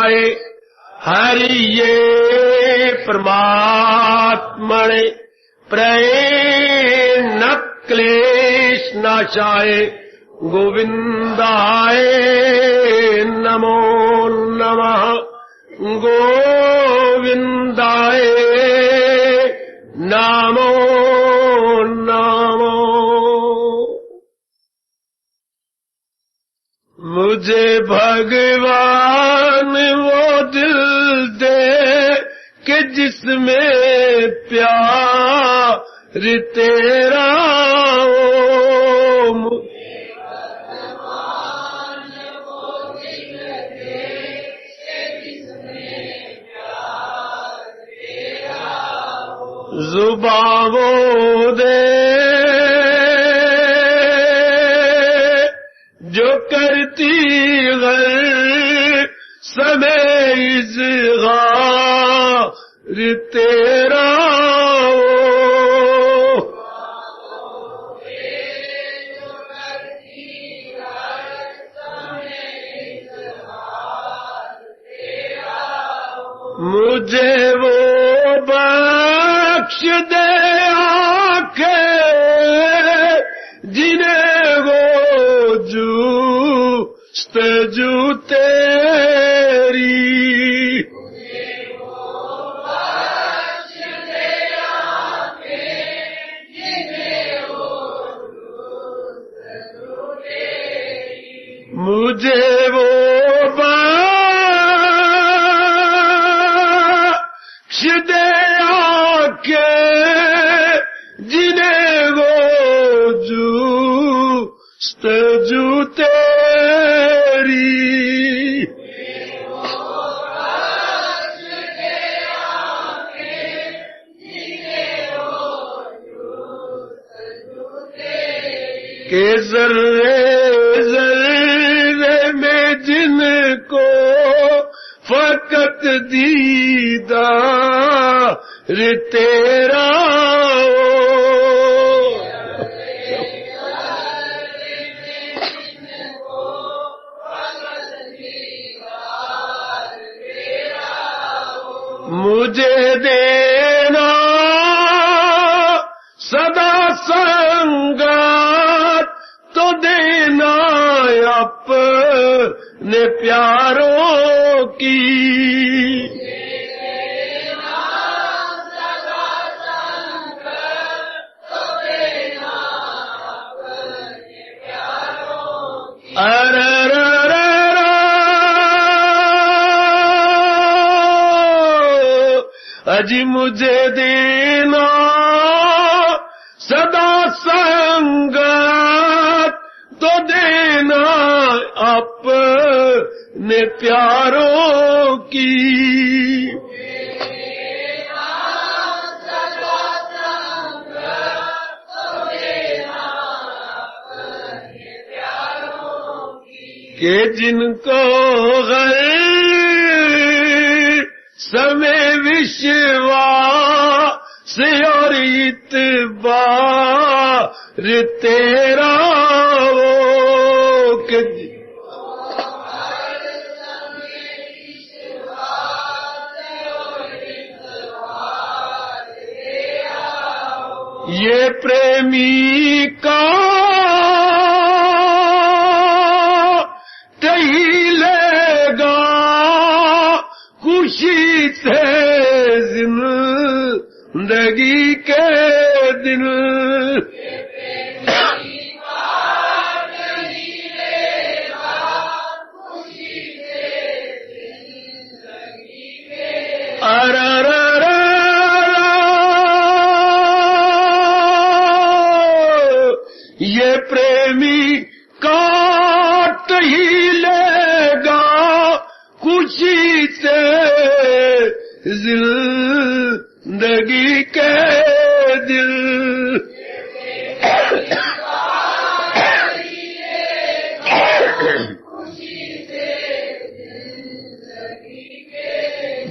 जाए। हरि ये परमात्मने प्रये न क्लेश नाशाय। गोविंदाय नमो नमः। गोविंदाय नमो नमः। मुझे भगवान वो दिल दे कि जिसमें प्यार तेरा हो। जुबान वो दे जो करती गैर समय इज़हार तेरा हो। मुझे वो बख्श दे आंखें जिन्हें वो जुस्तजू तेरी। मुझे वो बख्श दे आंखें जिन्हें वो जुस्तजू तेरी। के जर्रे जर्रे में जिनको फकत दीदार तेरा हो। मुझे देना सदा संगात तो देना अपने प्यारों की। अजी मुझे देना सदा संगत तो देना अपने प्यारों की। के जिनको गैर समय विश्वास और इतबार तेरा हो। के ये प्रेमी का लेगा खुशी से जिंदगी के दिन। ये प्रेमी काट ही लेगा खुशी से जिंदगी के दिल।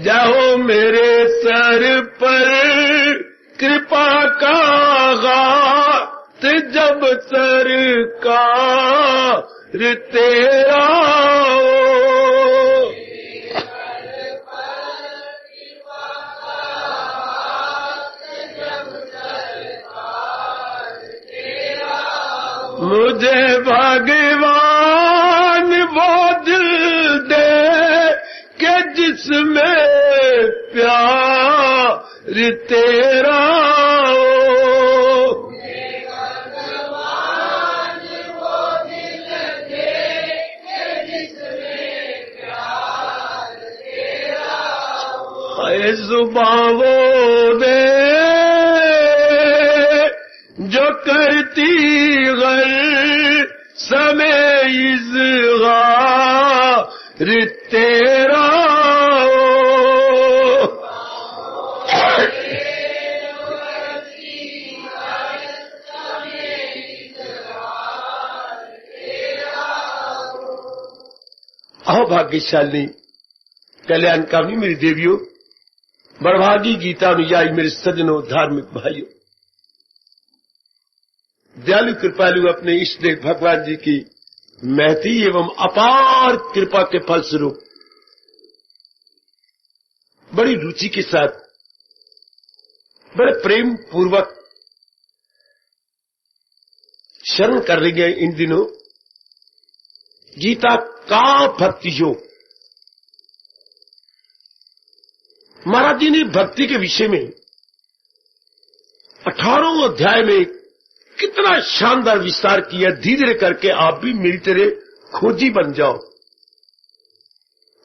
जाओ मेरे सर पर कृपा का हाथ जब सरकार तेरा हो। मुझे भगवान वो दिल दे कि जिसमें प्यार तेरा हो। जुबां वो दे जो करती गर समय इज़हार तेरा हो। आओ भाग्यशाली कल्याणकामी मेरी देवियों, बड़भागी गीता अनुयायी मेरे सज्जनों, धार्मिक भाइयों, दयालु कृपालु अपने इष्ट देव भगवान जी की महती एवं अपार कृपा के फलस्वरूप बड़ी रुचि के साथ, बड़े प्रेम पूर्वक शरण कर रही है इन दिनों गीता का भक्ति योग। महाराज जी ने भक्ति के विषय में 18वें अध्याय में कितना शानदार विस्तार किया। धीरे धीरे करके आप भी मेरी तरह खोजी बन जाओ,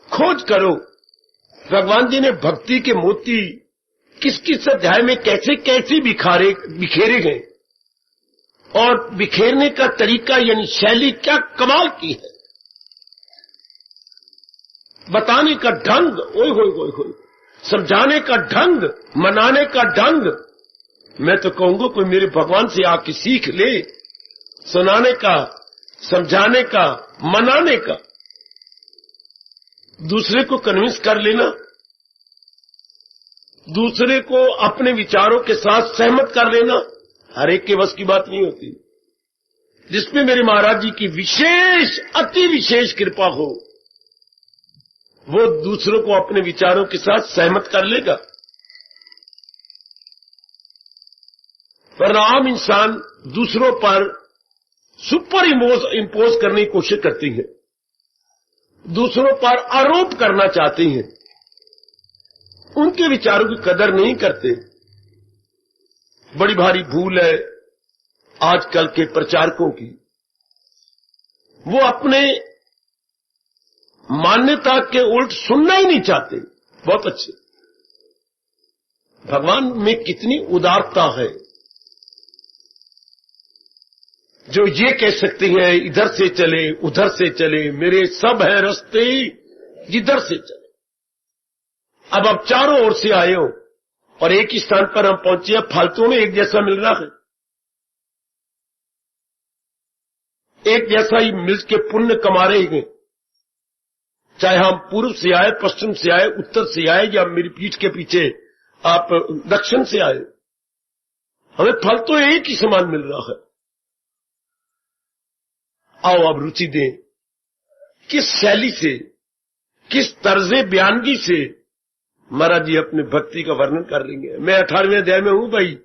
खोज करो भगवान जी ने भक्ति के मोती किस किस अध्याय में कैसे कैसे बिखेरे गए और बिखेरने का तरीका यानी शैली क्या कमाल की है, बताने का ढंग, ओए होए होए होए, समझाने का ढंग, मनाने का ढंग। मैं तो कहूंगा कोई मेरे भगवान से आके सीख ले, सुनाने का, समझाने का, मनाने का, दूसरे को कन्विंस कर लेना, दूसरे को अपने विचारों के साथ सहमत कर लेना, हर एक के बस की बात नहीं होती। जिसमें मेरे महाराज जी की विशेष अति विशेष कृपा हो वो दूसरों को अपने विचारों के साथ सहमत कर लेगा। पर आम इंसान दूसरों पर सुपर इम्पोज करने की कोशिश करती है, दूसरों पर आरोप करना चाहते हैं, उनके विचारों की कदर नहीं करते। बड़ी भारी भूल है आजकल के प्रचारकों की। वो अपने मान्यता के उल्ट सुनना ही नहीं चाहते। बहुत अच्छे, भगवान में कितनी उदारता है जो ये कह सकते हैं इधर से चले उधर से चले, मेरे सब है रास्ते जिधर से चले। अब आप चारों ओर से आए हो और एक ही स्थान पर हम पहुंचे हैं, फालतू में एक जैसा मिल रहा है, एक जैसा ही मिल के पुण्य कमा रहे हैं। चाहे हम पूर्व से आए, पश्चिम से आए, उत्तर से आए या मेरी पीठ के पीछे आप दक्षिण से आए, हमें फल तो एक ही समान मिल रहा है। आओ अब रुचि दें किस शैली से, किस तर्जे बयानगी से महाराज जी अपने भक्ति का वर्णन कर लेंगे। मैं 18वें अध्याय में हूं भाई,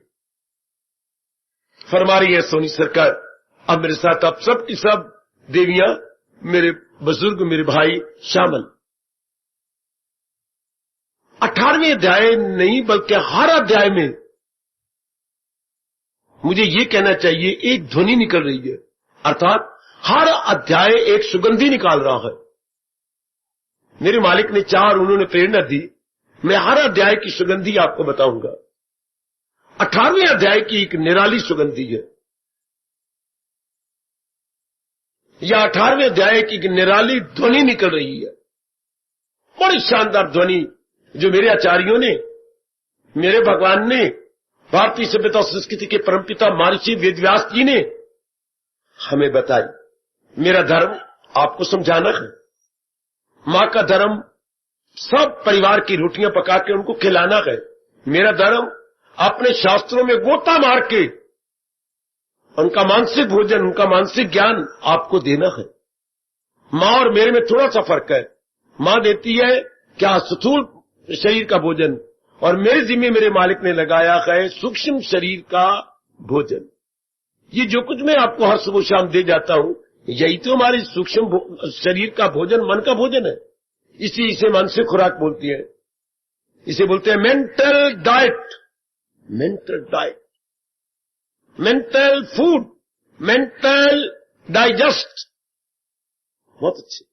फरमा रही है सोनी सरकार। अब मेरे साथ आप सब की सब देवियां, मेरे बुजुर्ग, मेरे भाई शामिल। 18वें अध्याय नहीं बल्कि हर अध्याय में मुझे ये कहना चाहिए एक ध्वनि निकल रही है, अर्थात हर अध्याय एक सुगंधी निकाल रहा है। मेरे मालिक ने चाहा और उन्होंने प्रेरणा दी, मैं हर अध्याय की सुगंधी आपको बताऊंगा। 18वें अध्याय की एक निराली सुगंधी है, या 18वें अध्याय की एक निराली ध्वनि निकल रही है, बड़ी शानदार ध्वनि जो मेरे आचार्यों ने, मेरे भगवान ने, भारतीय सभ्यता और संस्कृति के परमपिता महर्षि वेदव्यास जी ने हमें बताई। मेरा धर्म आपको समझाना है, मां का धर्म सब परिवार की रोटियां पका के उनको खिलाना है। मेरा धर्म अपने शास्त्रों में गोता मार के उनका मानसिक भोजन, उनका मानसिक ज्ञान आपको देना है। मां और मेरे में थोड़ा सा फर्क है, मां देती है क्या स्थूल शरीर का भोजन और मेरे जिम्मे मेरे मालिक ने लगाया है सूक्ष्म शरीर का भोजन। ये जो कुछ मैं आपको हर सुबह शाम दे जाता हूं, यही तो हमारे सूक्ष्म शरीर का भोजन, मन का भोजन है। इसे मानसिक खुराक बोलती है। इसे बोलते हैं mental diet, mental diet, mental food, mental digest. बहुत अच्छे।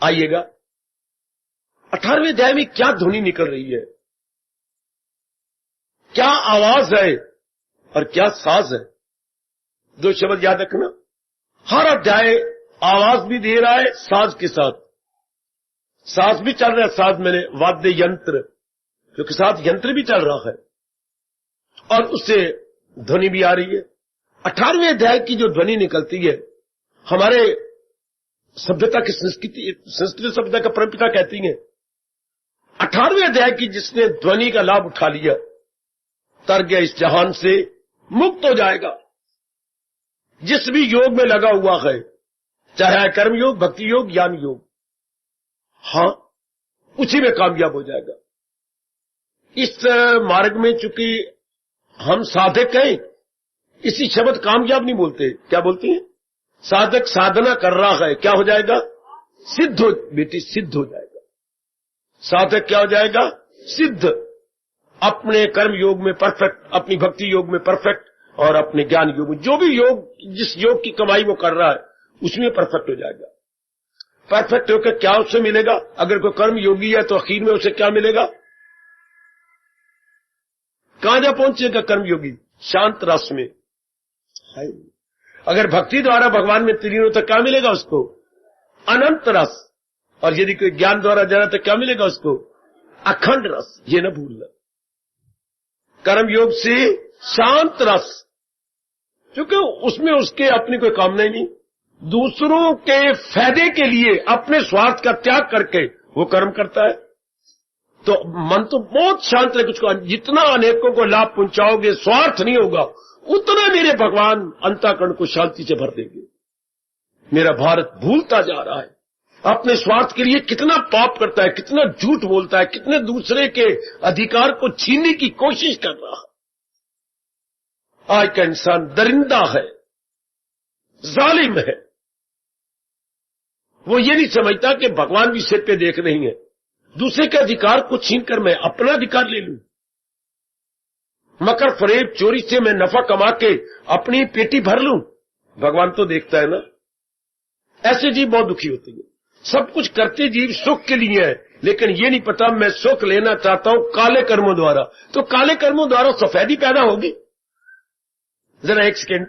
आइएगा 18वें अध्याय में क्या ध्वनि निकल रही है, क्या आवाज है और क्या साज है। दो शब्द याद रखना, हर अध्याय आवाज भी दे रहा है साज के साथ। साज भी चल रहा है, साज मैंने वाद्य यंत्र, क्योंकि साथ यंत्र भी चल रहा है और उससे ध्वनि भी आ रही है। 18वें अध्याय की जो ध्वनि निकलती है, हमारे सभ्यता की संस्कृत सभ्यता का परमपिता कहती है, 18वें अध्याय की जिसने ध्वनि का लाभ उठा लिया, तर गया इस जहान से, मुक्त हो जाएगा। जिस भी योग में लगा हुआ है, चाहे कर्म योग, भक्ति योग, ज्ञान योग, हां, उसी में कामयाब हो जाएगा। इस मार्ग में चूंकि हम साधक हैं, इसी शब्द कामयाब नहीं बोलते, क्या बोलते हैं? साधक साधना कर रहा है, क्या हो जाएगा? सिद्ध हो, बेटी सिद्ध हो जाएगा। साधक क्या हो जाएगा? सिद्ध। अपने कर्म योग में परफेक्ट, अपनी भक्ति योग में परफेक्ट, और अपने ज्ञान योग में, जो भी योग, जिस योग की कमाई वो कर रहा है, उसमें परफेक्ट हो जाएगा। परफेक्ट होकर क्या उसे मिलेगा? अगर कोई कर्म योगी है तो आखिर में उसे क्या मिलेगा? कहां जा पहुंचेगा कर्म योगी? शांत रस में। अगर भक्ति द्वारा भगवान में तल्लीन हो तो क्या मिलेगा उसको? अनंत रस। और यदि कोई ज्ञान द्वारा जा रहा तो क्या मिलेगा उसको? अखंड रस। ये न भूलना। कर्म योग से शांत रस, क्योंकि उसमें उसके अपनी कोई कामना ही नहीं, दूसरों के फायदे के लिए अपने स्वार्थ का त्याग करके वो कर्म करता है। तो मन तो बहुत शांत है। कुछ जितना अनेकों को लाभ पहुंचाओगे, स्वार्थ नहीं होगा, उतना मेरे भगवान अंतःकरण को शांति से भर देंगे। मेरा भारत भूलता जा रहा है, अपने स्वार्थ के लिए कितना पाप करता है, कितना झूठ बोलता है, कितने दूसरे के अधिकार को छीनने की कोशिश कर रहा है। आज का इंसान दरिंदा है, जालिम है। वो ये नहीं समझता कि भगवान भी सिर पे देख रही है, दूसरे के अधिकार को छीनकर मैं अपना अधिकार ले लूं। मकर फरेब चोरी से मैं नफा कमा के अपनी पेटी भर लूं, भगवान तो देखता है ना। ऐसे जीव बहुत दुखी होते हैं। सब कुछ करते जीव सुख के लिए है, लेकिन ये नहीं पता मैं सुख लेना चाहता हूं काले कर्मों द्वारा। तो काले कर्मों द्वारा सफेदी पैदा होगी? जरा एक सेकेंड,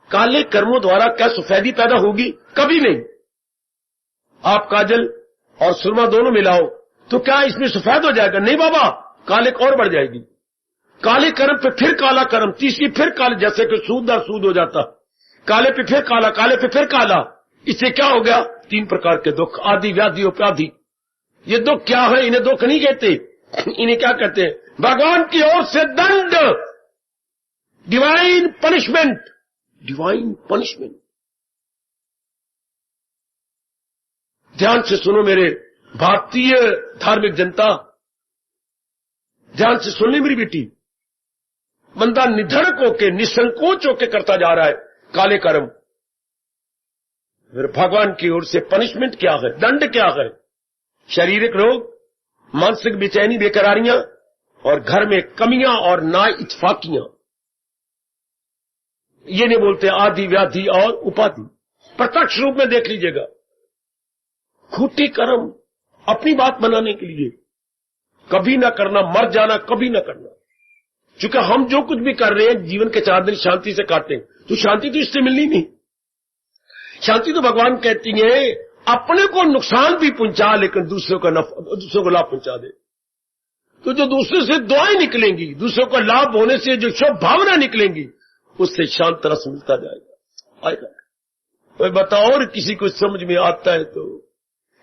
काले कर्मों द्वारा क्या सफेदी पैदा होगी? कभी नहीं। आप काजल और सुरमा दोनों मिलाओ तो क्या इसमें सफेद हो जाएगा? नहीं बाबा, काले और बढ़ जाएगी। काले कर्म पे फिर काला कर्म, तीसरी फिर काले, जैसे कि सूदा सूद हो जाता, काले पे फिर काला, काले पे फिर काला। इससे क्या हो गया? 3 प्रकार के दुख, आदि व्याधि उपाधि। ये दुख क्या है? इन्हें दुख नहीं कहते, इन्हें क्या कहते हैं? भगवान की ओर से दंड, डिवाइन पनिशमेंट, डिवाइन पनिशमेंट। ध्यान से सुनो मेरे भारतीय धार्मिक जनता, ध्यान से सुननी मेरी बेटी। बंदा निधड़क होके, निसंकोच होके करता जा रहा है काले कर्म। फिर भगवान की ओर से पनिशमेंट क्या है? दंड क्या है? शारीरिक रोग, मानसिक बेचैनी, बेकरारियां, और घर में कमियां और ना इत्फाकियां। ये नहीं बोलते आदि व्याधि और उपाधि। प्रत्यक्ष रूप में देख लीजिएगा। खूटी कर्म अपनी बात बनाने के लिए कभी ना करना, मर जाना कभी ना करना। क्योंकि हम जो कुछ भी कर रहे हैं जीवन के 4 दिन शांति से काटें, तो शांति तो इससे मिलनी नहीं। शांति तो भगवान कहती है अपने को नुकसान भी पहुंचा, लेकिन दूसरों को लाभ पहुंचा दे। तो जो दूसरे से दुआएं निकलेंगी, दूसरों को लाभ होने से जो शुभ भावना निकलेंगी, उससे शांत रस मिलता जाएगा। आएगा कोई बताओ, और किसी को समझ में आता है तो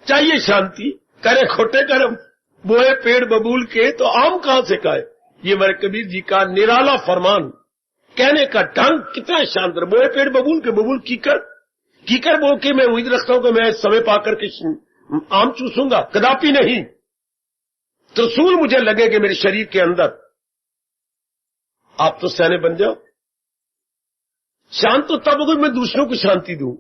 चाहिए शांति। करे खोटे कर्म, बोए पेड़ बबूल के, तो आम कहां से खाए। ये मेरे कबीर जी का निराला फरमान, कहने का ढंग कितना शानदार। बोए पेड़ बबूल के, बबूल कीकर बोल के मैं उम्मीद रखता हूं कि मैं समय पाकर के आम चूसूंगा, कदापि नहीं। त्रिशूल मुझे लगेगा मेरे शरीर के अंदर, आप तो सैनिक बन जाओ। शांत तो तब होगी मैं दूसरों को शांति दूं।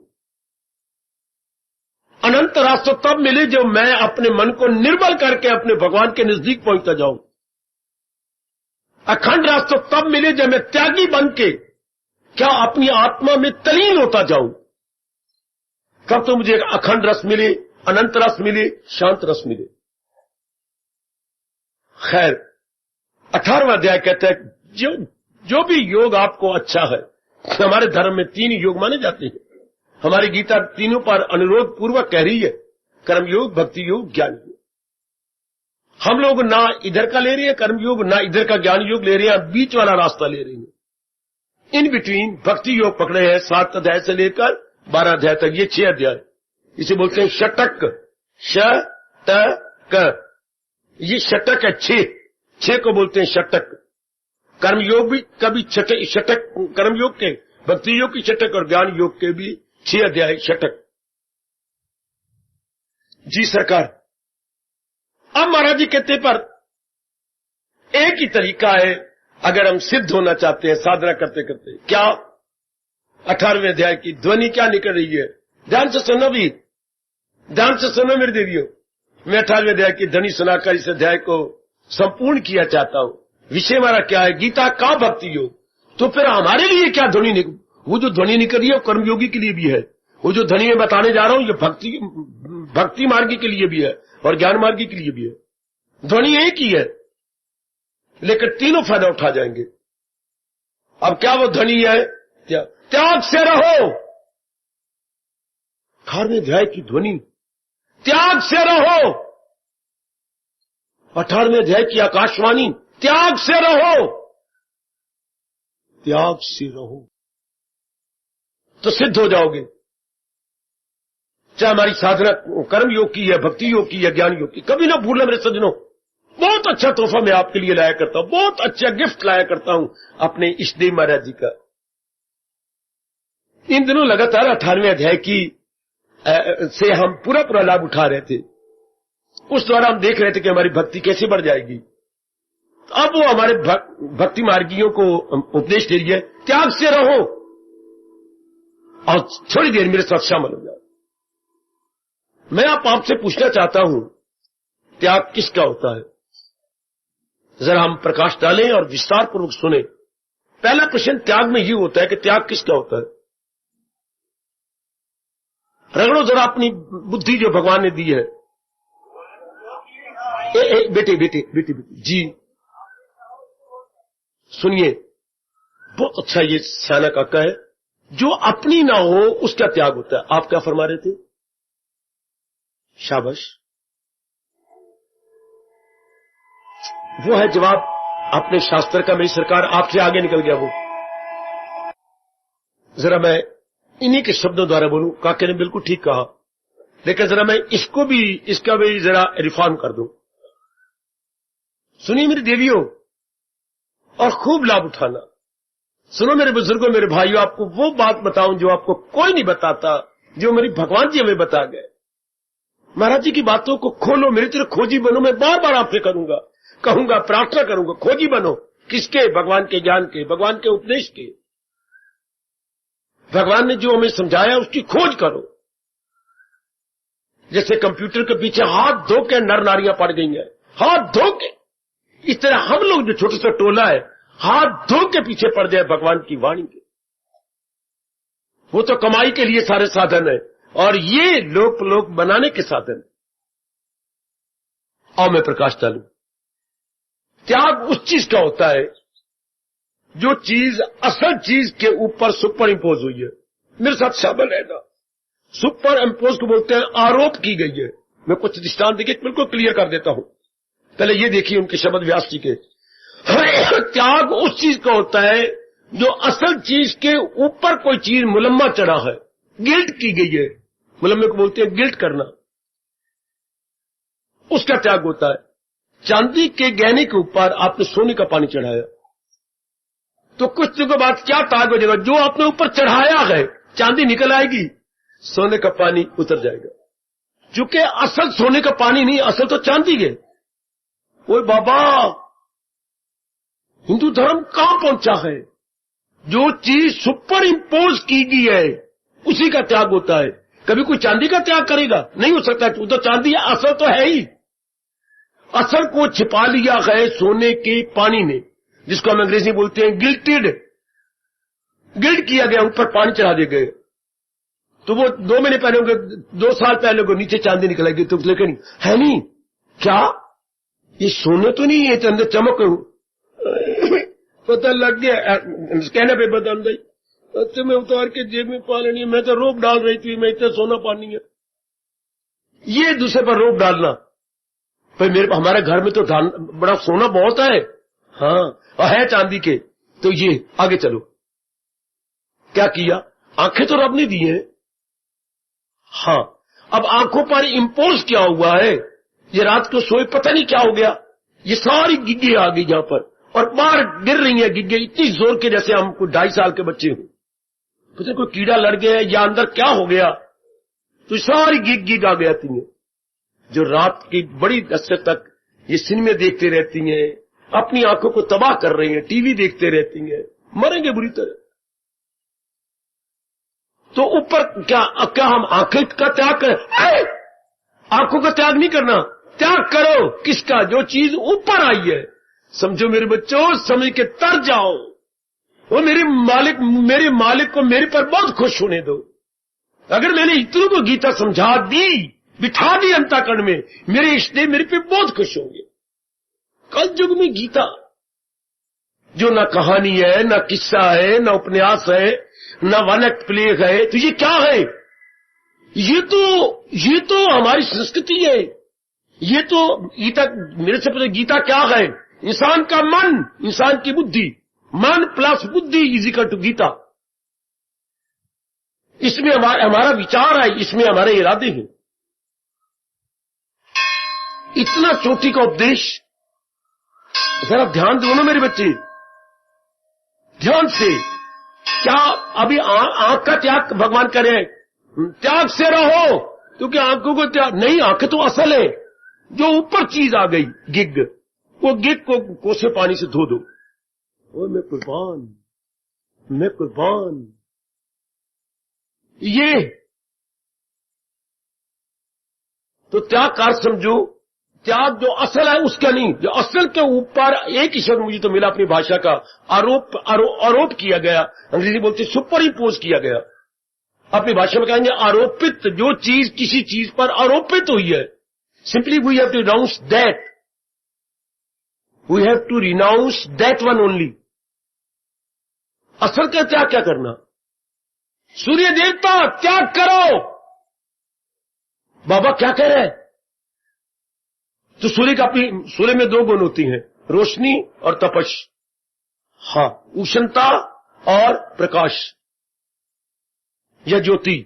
अनंत रास तो तब मिले जब मैं अपने मन को निर्मल करके अपने भगवान के नजदीक पहुंचता जाऊं। अखंड रास तो तब मिले जब मैं त्यागी बन के क्या अपनी आत्मा में तलीन होता जाऊं। कब तो मुझे अखंड रस मिले, अनंत रस मिले, शांत रस मिले। खैर 18वां अध्याय कहता है जो भी योग आपको अच्छा है। हमारे धर्म में 3 योग माने जाते हैं। हमारी गीता तीनों पर अनुरोध पूर्वक कह रही है, कर्म योग, भक्ति योग, ज्ञान योग। हम लोग ना इधर का ले रहे हैं कर्म योग, ना इधर का ज्ञान योग ले रहे हैं, बीच वाला रास्ता ले रहे हैं। इन बिटवीन भक्ति योग पकड़े हैं 7 अध्याय से लेकर 12 अध्याय तक। ये 6 अध्याय, इसे बोलते हैं षटक। षटक, ये षटक है। 6 को बोलते हैं षटक। कर्म योग भी कभी षटक, कर्म योग के, भक्ति योग की षटक और ज्ञान योग के भी 6 अध्याय षटक। जी सरकार। अब महाराज जी कहते पर एक ही तरीका है अगर हम सिद्ध होना चाहते हैं साधना करते करते। क्या? 18वें अध्याय की ध्वनि क्या निकल रही है? ध्यान से सुनो भी, ध्यान से सुनो मेरे देवियों। मैं 18वें अध्याय की ध्वनि सुनाकर इस अध्याय को संपूर्ण किया चाहता हूं। विषय हमारा क्या है? गीता का भक्ति योग। तो फिर हमारे लिए क्या ध्वनि वो जो ध्वनि निकल रही है कर्मयोगी के लिए भी है। वो जो ध्वनि मैं बताने जा रहा हूं ये भक्ति मार्गी के लिए भी है और ज्ञान मार्गी के लिए भी है। ध्वनि एक ही है लेकिन तीनों फायदा उठा जाएंगे। अब क्या वो ध्वनि है? त्याग से रहो। 18वें अध्याय की ध्वनि त्याग से रहो। 18वें अध्याय की आकाशवाणी त्याग से रहो। त्याग से रहो तो सिद्ध हो जाओगे। चाहे हमारी साधना कर्म योग की है, भक्ति योग की है, ज्ञान योग की। कभी ना भूलना मेरे सज्जनों, बहुत अच्छा तोहफा मैं आपके लिए लाया करता हूं, बहुत अच्छा गिफ्ट लाया करता हूं अपने इष्टदेव महाराज जी का। इन दिनों लगातार 18वें अध्याय की से हम पूरा लाभ उठा रहे थे। उस द्वारा हम देख रहे थे कि हमारी भक्ति कैसे बढ़ जाएगी। अब वो हमारे भक्ति मार्गियों को उपदेश दे रही है, त्याग से रहो और थोड़ी देर मेरे साथ शामिल हो जाओ। मैं आपसे पूछना चाहता हूं, त्याग किसका होता है? जरा हम प्रकाश डालें और विस्तार पूर्वक सुने। पहला प्रश्न त्याग में ये होता है कि त्याग किसका होता है? रगड़ो जरा अपनी बुद्धि जो भगवान ने दी है। बेटे जी सुनिए, बहुत अच्छा ये सियाना काका है। जो अपनी ना हो उसका त्याग होता है। आप क्या फरमा रहे थे? शाबाश, वो है जवाब अपने शास्त्र का। मेरी सरकार आपसे आगे निकल गया वो। जरा मैं इन्हीं के शब्दों द्वारा बोलूं। काके ने बिल्कुल ठीक कहा, लेकिन जरा मैं इसका भी जरा रिफॉर्म कर दूं। सुनिए मेरी देवियों और खूब लाभ उठाना। सुनो मेरे बुजुर्गों, मेरे भाइयों, आपको वो बात बताऊं जो आपको कोई नहीं बताता, जो मेरी भगवान जी हमें बता गए। महाराज जी की बातों को खोलो, मेरी तरह खोजी बनो। मैं बार बार आपसे कहूंगा, प्रार्थना करूंगा, खोजी बनो। किसके? भगवान के ज्ञान के, भगवान के उपदेश के। भगवान ने जो हमें समझाया उसकी खोज करो। जैसे कंप्यूटर के पीछे हाथ धो के नर नारियां पड़ गई हैं, हाथ धो के, इस तरह हम लोग जो छोटा सा टोला है हाथ धो के पीछे पड़ जाए भगवान की वाणी के। वो तो कमाई के लिए सारे साधन है और ये लोक बनाने के साधन। और मैं प्रकाश डालूं। त्याग उस चीज का होता है जो चीज असल चीज के ऊपर सुपर इंपोज हुई है। मेरे साथ शामिल है ना। सुपर इंपोज को बोलते हैं आरोप की गई है। मैं कुछ दृष्टांत देखिए बिल्कुल क्लियर कर देता हूं। पहले ये देखिए उनके शब्द व्यास जी के। त्याग उस चीज का होता है जो असल चीज के ऊपर कोई चीज मुलम्मा चढ़ा है, गिल्ट की गई है। मुलम्मे को बोलते हैं गिल्ट करना, उसका त्याग होता है। चांदी के गहने के ऊपर आपने सोने का पानी चढ़ाया तो कुछ दिनों बाद क्या त्याग हो जाएगा? जो आपने ऊपर चढ़ाया है चांदी निकल आएगी, सोने का पानी उतर जाएगा। क्योंकि असल सोने का पानी नहीं, असल तो चांदी है। ओए बाबा, हिंदू धर्म कहां पहुंचा है? जो चीज सुपर इम्पोज की गई है उसी का त्याग होता है। कभी कोई चांदी का त्याग करेगा? नहीं हो सकता। वो तो चांदी है, असल तो है ही। असल को छिपा लिया है सोने के पानी ने, जिसको हम अंग्रेजी बोलते हैं गिल्टेड। गिल्ट किया गया, ऊपर पानी चढ़ा दिए गए। तो वो 2 महीने पहले होंगे, 2 साल पहले होंगे, नीचे चांदी निकलेगी। तो लेकिन है नहीं, क्या ये सोने तो नहीं है, अंदर चमक पता लग गया। कहने पे बदल गई, अच्छा मैं उतार के जेब में पा लेनी है, मैं तो रोप डाल रही थी, मैं इतना सोना पानी है। ये दूसरे पर रोप डालना, पर हमारे घर में तो बड़ा सोना बहुत है। हाँ, और है चांदी के। तो ये आगे चलो, क्या किया? आंखें तो रब ने दी हैं। हाँ, अब आंखों पर इम्पोज क्या हुआ है? ये रात को सोए पता नहीं क्या हो गया, ये सारी गिग्गे आ गई यहां पर, और बाहर गिर रही है गिग्गे इतनी जोर के, जैसे हम कोई 2.5 साल के बच्चे हों। पता कोई कीड़ा लड़ गया या अंदर क्या हो गया, तो सारी गिग आ गया थी। जो रात की बड़ी देर तक ये सिनेमे देखते रहती हैं, अपनी आंखों को तबाह कर रही हैं, टीवी देखते रहती हैं, मरेंगे बुरी तरह। तो ऊपर क्या हम आंखें का त्याग करें? आंखों का त्याग नहीं करना। त्याग करो किसका? जो चीज ऊपर आई है। समझो मेरे बच्चों, समझ के तर जाओ। वो मेरे मालिक को मेरे पर बहुत खुश होने दो। अगर मैंने इतनों को गीता समझा दी, बिठा दी अंतःकरण में, मेरे इष्टदेव मेरे पे बहुत खुश होंगे। कल युग में गीता जो ना कहानी है, ना किस्सा है, ना उपन्यास है, ना वन एक्ट प्ले है, तो ये क्या है? ये तो हमारी संस्कृति है। ये तो गीता, मेरे से पहले गीता क्या है? इंसान का मन, इंसान की बुद्धि, मन प्लस बुद्धि इज इक्वल टू गीता। इसमें हमारा विचार है, इसमें हमारे इरादे हैं। इतना चोटी का उपदेश, जरा ध्यान दो ना मेरे बच्चे, ध्यान से। क्या अभी आंख का त्याग भगवान करे? त्याग से रहो, क्योंकि आंखों को त्याग नहीं, आंखें तो असल है। जो ऊपर चीज आ गई गिग, वो गिग को कोसे पानी से धो दो। ओ मैं कुर्बान। ये तो त्याग कार समझो। त्याग जो असल है उसका नहीं, जो असल के ऊपर एक ही शब्द मुझे तो मिला अपनी भाषा का, आरोप किया गया। अंग्रेजी बोलते सुपर इम्पोज किया गया। अपनी भाषा में कहेंगे आरोपित। जो चीज किसी चीज पर आरोपित हुई है, simply we have to renounce that. We have to renounce that one only. असल का त्याग क्या करना? सूर्य देवता त्याग करो। बाबा क्या कह रहे हैं? तो सूर्य में 2 गुण होती हैं, रोशनी और तपश। हाँ, उष्णता और प्रकाश या ज्योति।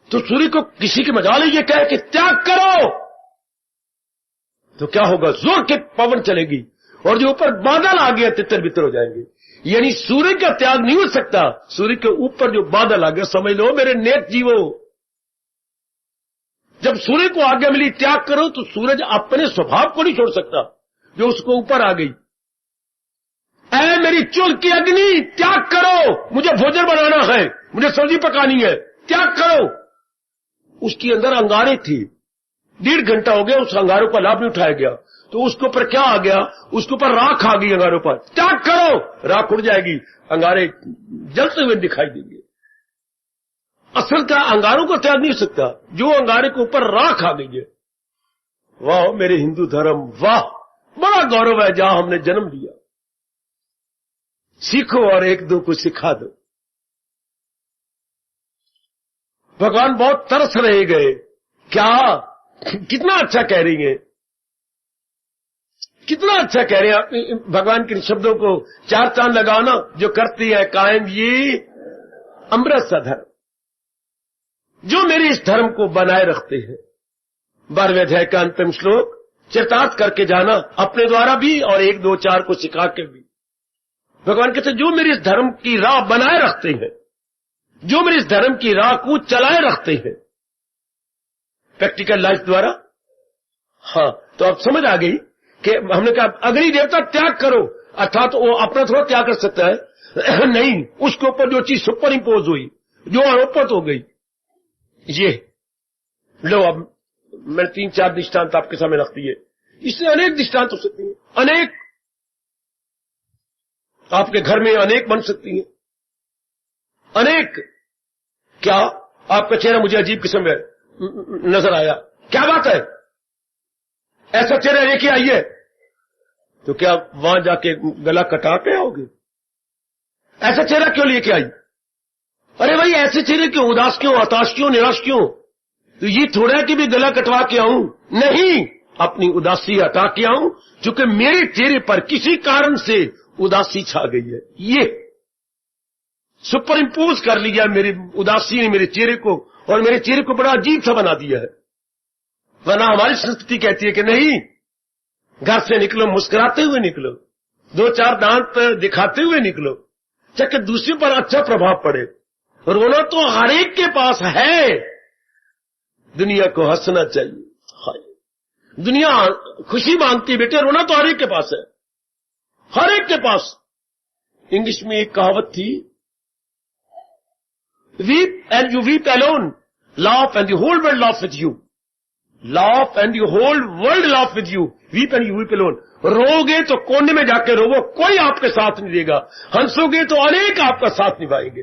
तो सूर्य को किसी के मजाल ये कहे कि त्याग करो, तो क्या होगा? जोर के पवन चलेगी, और जो ऊपर बादल आ गया तितर बितर हो जाएंगे। यानी सूर्य का त्याग नहीं हो सकता। सूर्य के ऊपर जो बादल आ गया, समझ लो मेरे नेक जीवो, जब सूर्य को आज्ञा मिली त्याग करो, तो सूरज अपने स्वभाव को नहीं छोड़ सकता जो उसको ऊपर आ गई। ऐ मेरी चुल की अग्नि त्याग करो, मुझे भोजन बनाना है, मुझे सब्जी पकानी है, त्याग करो। उसके अंदर अंगारे थी, 1.5 घंटा हो गया, उस अंगारों का लाभ नहीं उठाया गया, तो उसके ऊपर क्या आ गया? उसके ऊपर राख आ गई अंगारों पर। त्याग करो, राख उड़ जाएगी, अंगारे जलते हुए दिखाई देंगे। असल का अंगारों को त्याग नहीं हो सकता, जो अंगारे के ऊपर राख आ गई है। वाह मेरे हिंदू धर्म, वाह, बड़ा गौरव है जहां हमने जन्म लिया। सीखो और 1-2 को सिखा दो। भगवान बहुत तरस रहे गए। क्या कितना अच्छा कह रही है, कितना अच्छा कह रहे हैं आप भगवान के शब्दों को। 4 चांद लगाना जो करती है कायम ये अमृत सा धर्म, जो मेरे इस धर्म को बनाए रखते हैं। 12वें अध्याय का अंतिम श्लोक, चरितार्थ करके जाना अपने द्वारा भी और 1, 2, 4 को सिखा के भी। भगवान कहते जो मेरे इस धर्म की राह बनाए रखते हैं, जो मेरे इस धर्म की राह को चलाए रखते हैं प्रैक्टिकल लाइफ द्वारा। हाँ, तो अब समझ आ गई कि हमने कहा अग्नि देवता त्याग करो। अर्थात तो वो अपना थोड़ा त्याग कर सकता है नहीं, उसके ऊपर जो चीज सुपर इंपोज हुई, जो आरोपित हो गई, ये लो। अब मैं 3-4 दृष्टांत आपके सामने रख दिए, इससे अनेक दृष्टांत हो सकती हैं, अनेक आपके घर में अनेक बन सकती हैं, अनेक। क्या आपका चेहरा मुझे अजीब किस्म में नजर आया, क्या बात है, ऐसा चेहरा लेके आइए, तो क्या वहां जाके गला कटा के आओगे? ऐसा चेहरा क्यों लेके आई? अरे भाई ऐसे चेहरे क्यों, उदास क्यों, हताश क्यों, निराश क्यों? तो ये थोड़ा कि भी गला कटवा के आऊं, नहीं, अपनी उदासी हटा के आऊं, क्योंकि मेरे चेहरे पर किसी कारण से उदासी छा गई है। ये सुपर इंपोज कर लिया मेरी उदासी ने मेरे चेहरे को, और मेरे चेहरे को बड़ा अजीब सा बना दिया है। वरना हमारी संस्कृति कहती है कि नहीं, घर से निकलो मुस्कुराते हुए निकलो, 2-4 दांत दिखाते हुए निकलो, ताकि दूसरे पर अच्छा प्रभाव पड़े। रोना तो हर एक के पास है, दुनिया को हंसना चाहिए। हाय दुनिया खुशी मांगती, बेटे रोना तो हर एक के पास है, हर एक के पास। इंग्लिश में एक कहावत थी, weep and you weep alone, laugh and the whole world laugh with you, laugh and the whole world laugh with you, weep and you weep alone. रोगे तो कोने में जाके रोवो, कोई आपके साथ नहीं देगा। हंसोगे तो अनेक आपका साथ निभाएंगे,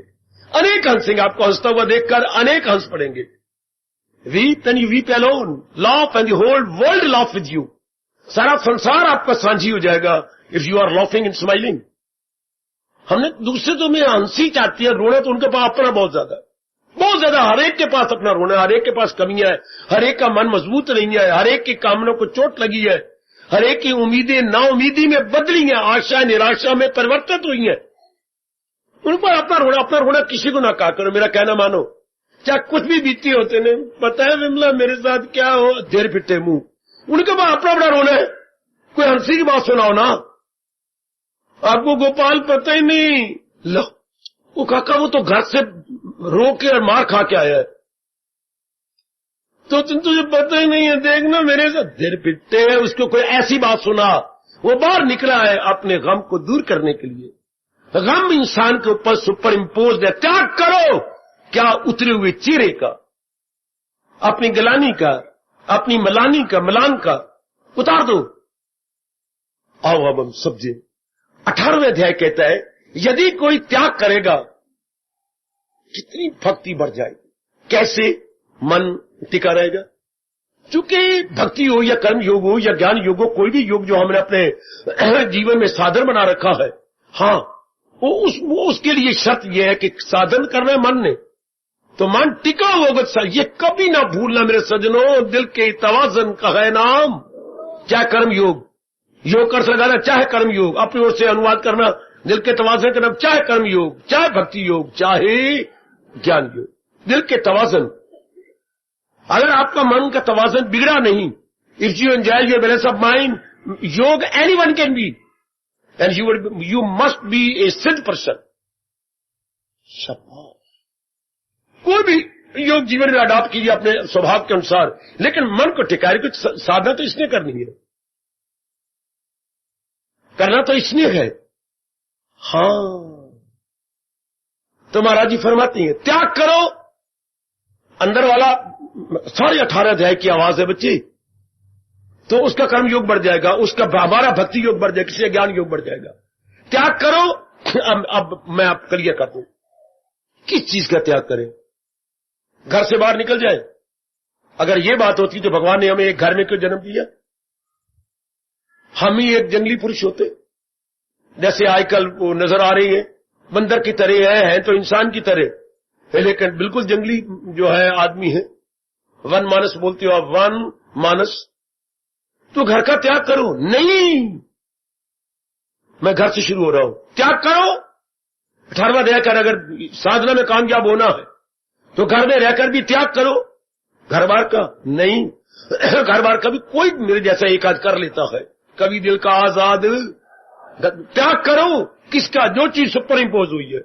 अनेक हंसेंगे, आपको हंसता हुआ देखकर अनेक हंस पड़ेंगे। Weep and you weep alone, laugh and the whole world laugh with you. सारा संसार आपका साझी हो जाएगा if you are laughing and smiling. हमने दूसरे तो में हंसी चाहती है, रोना तो उनके पास अपना बहुत ज्यादा, बहुत ज्यादा। हर एक के पास अपना रोना है, हर एक के पास कमियां है, हर एक का मन मजबूत नहीं है, हर एक की कामनों को चोट लगी है, हर एक की उम्मीदें नाउमीदी में बदली हैं, आशा निराशा में परिवर्तित हुई हैं। उन पर अपना रोना किसी को ना कहा करो, मेरा कहना मानो, चाहे कुछ भी बीती होते ने, पता है विमला मेरे साथ क्या हो, देर फिटे मुंह, उनके पास अपना रोना है। कोई हंसी की बात सुनाओ ना, आपको गोपाल पता ही नहीं, लो वो काका वो तो घर से रो के और मार खा के आया है, तो तुझे पता ही नहीं है, देखना मेरे साथ देर पिटते है। उसको कोई ऐसी बात सुना, वो बाहर निकला है अपने गम को दूर करने के लिए। गम इंसान के ऊपर सुपर इंपोज है। त्याग करो क्या उतरे हुए चेहरे का, अपनी गलानी का, अपनी मलानी का, मलान का उतार दो। आओ अब हम समझे। 18वें अध्याय कहता है, यदि कोई त्याग करेगा कितनी भक्ति बढ़ जाएगी, कैसे मन टिका रहेगा। चूंकि भक्ति हो या कर्म योग हो या ज्ञान योग हो, कोई भी योग जो हमने अपने जीवन में साधन बना रखा है, हाँ वो उसके लिए शर्त यह है कि साधन करना है मन ने, तो मन टिका होगा। ये कभी ना भूलना मेरे सजनों, दिल के तवाज़ुन का है नाम। चाहे कर्म योग, योग कर लगाना, चाहे कर्म योग, अपनी ओर से अनुवाद करना, दिल के तवाज़ुन का नाम, चाहे कर्म योग, चाहे भक्ति योग, चाहे ज्ञान योग, दिल के तवाज़ुन। अगर आपका मन का तवाज़ुन बिगड़ा नहीं, if you enjoy your balance of mind, yoga anyone can be, and you must be a siddha person. कोई भी योग जीवन में अडॉप्ट कीजिए अपने स्वभाव के अनुसार, लेकिन मन को टिकाए। कुछ साधना तो इसने करनी है, करना तो इसने है। हाँ तो महाराज जी फरमाती हैं, त्याग करो। अंदर वाला 18.5 अध्याय की आवाज है बच्ची, तो उसका कर्म योग बढ़ जाएगा, उसका हमारा भक्ति योग बढ़ जाएगा, किसी का ज्ञान योग बढ़ जाएगा। त्याग करो। अब मैं आप क्लियर कर दूं, किस चीज का त्याग करें। घर से बाहर निकल जाए। अगर ये बात होती तो भगवान ने हमें एक घर में क्यों जन्म दिया। हम ही एक जंगली पुरुष होते, जैसे आजकल वो नजर आ रही है, बंदर की तरह है तो इंसान की तरह है, लेकिन बिल्कुल जंगली जो है आदमी है। वन मानस बोलते हो आप, वन मानस। तो घर का त्याग करो। नहीं, मैं घर से शुरू हो रहा हूं, त्याग करो। 18वां अध्याय कर, अगर साधना में कामयाब होना है तो घर में रहकर भी त्याग करो। घर बार का नहीं, घर बार का भी कोई मेरे जैसा एक आध कर लेता है, कभी दिल का आजाद। त्याग करो किसका, जो चीज सुपर इंपोज हुई है।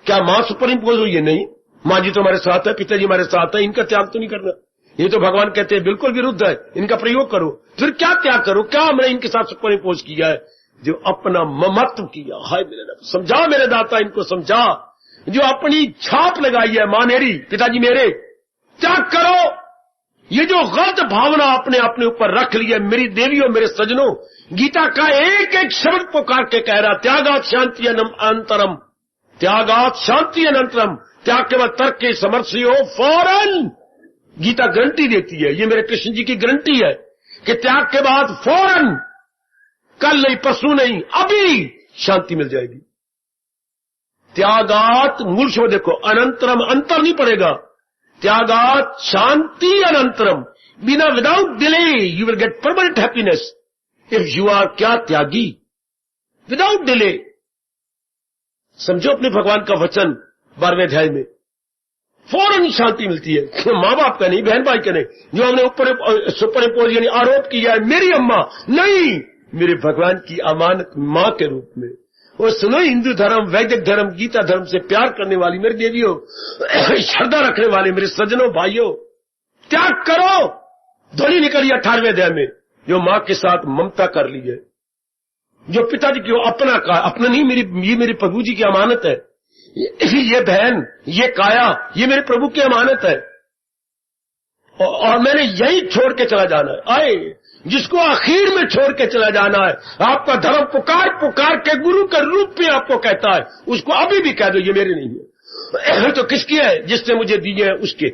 क्या मां सुपर इंपोज हुई है? नहीं, मां जी तो हमारे साथ है, पिताजी हमारे साथ है, इनका त्याग तो नहीं करना। ये तो भगवान कहते हैं बिल्कुल विरुद्ध है, इनका प्रयोग करो। फिर क्या त्याग करो, क्या हमने इनके साथ सुपर इंपोज किया है। जो अपना ममत्व किया। हाय मेरे रब, समझा मेरे दाता, इनको समझा। जो अपनी छाप लगाई है, मां मेरी, पिताजी मेरे, त्याग करो। ये जो गलत भावना आपने अपने ऊपर रख ली है, मेरी देवियों, मेरे सजनों, गीता का एक एक शब्द पुकार के कह रहा, त्यागात शांति अनंतरम, त्यागात शांति अनंतरम। त्याग के बाद तर्क के समर्थी हो, फौरन गीता गारंटी देती है, ये मेरे कृष्ण जी की गारंटी है कि त्याग के बाद फौरन, कल नहीं, परसों नहीं, अभी शांति मिल जाएगी। त्यागात, मूल शब्द देखो, अनंतरम, अंतर नहीं पड़ेगा। त्यागात शांति अनंतरम, बिना, without delay you will get permanent happiness if you are क्या त्यागी, विदाउट डिले। समझो अपने भगवान का वचन 12वें अध्याय में, फौरन शांति मिलती है। मां बाप का नहीं, बहन भाई का नहीं, जो हमने ऊपर सुपर इम्पोज यानी आरोप किया है, मेरी अम्मा नहीं, मेरे भगवान की अमानत मां के रूप में। वो सुनो, हिंदू धर्म, वैदिक धर्म, गीता धर्म से प्यार करने वाली मेरी देवियों, श्रद्धा रखने वाले मेरे सज्जनों भाइयों, त्याग करो। ध्वनि निकली 18वें अध्याय में, जो मां के साथ ममता कर ली है, जो पिताजी की अपना का, अपना नहीं, ये मेरे प्रभु जी की अमानत है, ये बहन, ये काया, ये मेरे प्रभु की अमानत है, और मैंने यही छोड़ के चला जाना है। आए, जिसको आखिर में छोड़ के चला जाना है, आपका धर्म पुकार पुकार के गुरु के रूप में आपको कहता है, उसको अभी भी कह दो ये मेरे नहीं है। तो किसकी है? जिसने मुझे दिए है उसके।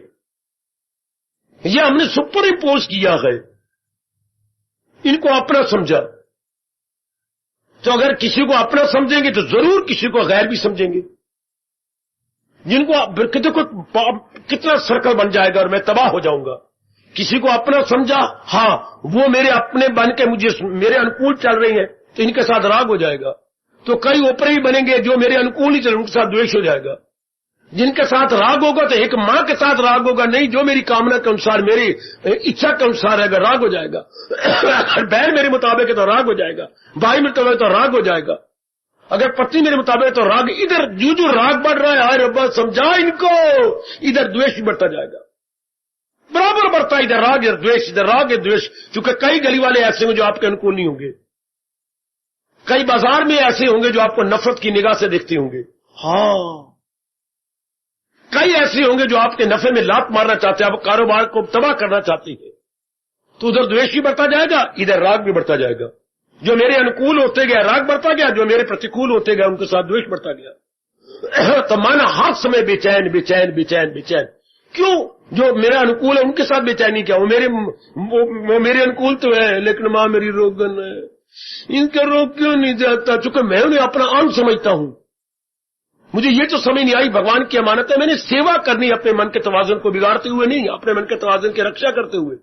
ये हमने सुपर इम्पोज किया है, इनको अपना समझा। तो अगर किसी को अपना समझेंगे तो जरूर किसी को गैर भी समझेंगे। जिनको देखो कितना सर्कल बन जाएगा और मैं तबाह हो जाऊंगा। किसी को अपना समझा, हाँ वो मेरे अपने बन के मुझे मेरे अनुकूल चल रही है, तो इनके साथ राग हो जाएगा। तो कई ऊपर ही बनेंगे जो मेरे अनुकूल ही चल, उनके साथ द्वेष हो जाएगा। जिनके साथ राग होगा तो एक मां के साथ राग होगा, नहीं जो मेरी कामना के अनुसार, मेरी इच्छा के अनुसार है, अगर राग हो जाएगा। बहन मेरे मुताबिक है तो राग हो जाएगा, भाई मेरे मुताबिक तो राग हो जाएगा, अगर पत्नी मेरे मुताबिक तो राग। इधर जो राग बढ़ रहा है, हाय रब्बा समझा इनको, इधर द्वेष भी बढ़ता जाएगा, बराबर बढ़ता है। इधर राग, इधर द्वेष, इधर राग, इधर द्वेष। क्योंकि कई गली वाले ऐसे होंगे जो आपके अनुकूल नहीं होंगे, कई बाजार में ऐसे होंगे जो आपको नफरत की निगाह से देखते होंगे, हाँ कई ऐसे होंगे जो आपके नफे में लात मारना चाहते हैं, आप कारोबार को तबाह करना चाहती है। तो उधर द्वेष भी बढ़ता जाएगा, इधर राग भी बढ़ता जाएगा। जो मेरे अनुकूल होते गया राग बढ़ता गया, जो मेरे प्रतिकूल होते गया उनके साथ द्वेष बढ़ता गया। तो माना हर समय बेचैन बेचैन बेचैन बेचैन। क्यों? जो मेरा अनुकूल है उनके साथ बेचैनी क्या? वो मेरे अनुकूल तो है, लेकिन मां मेरी रोगन है, इनका रोग क्यों नहीं जाता? चूंकि मैं उन्हें अपना अंग समझता हूं। मुझे ये तो समझ नहीं आई, भगवान की अमानत है, मैंने सेवा करनी, अपने मन के तवाज़ुन को बिगाड़ते हुए नहीं, अपने मन के तवाज़ुन की रक्षा करते हुए।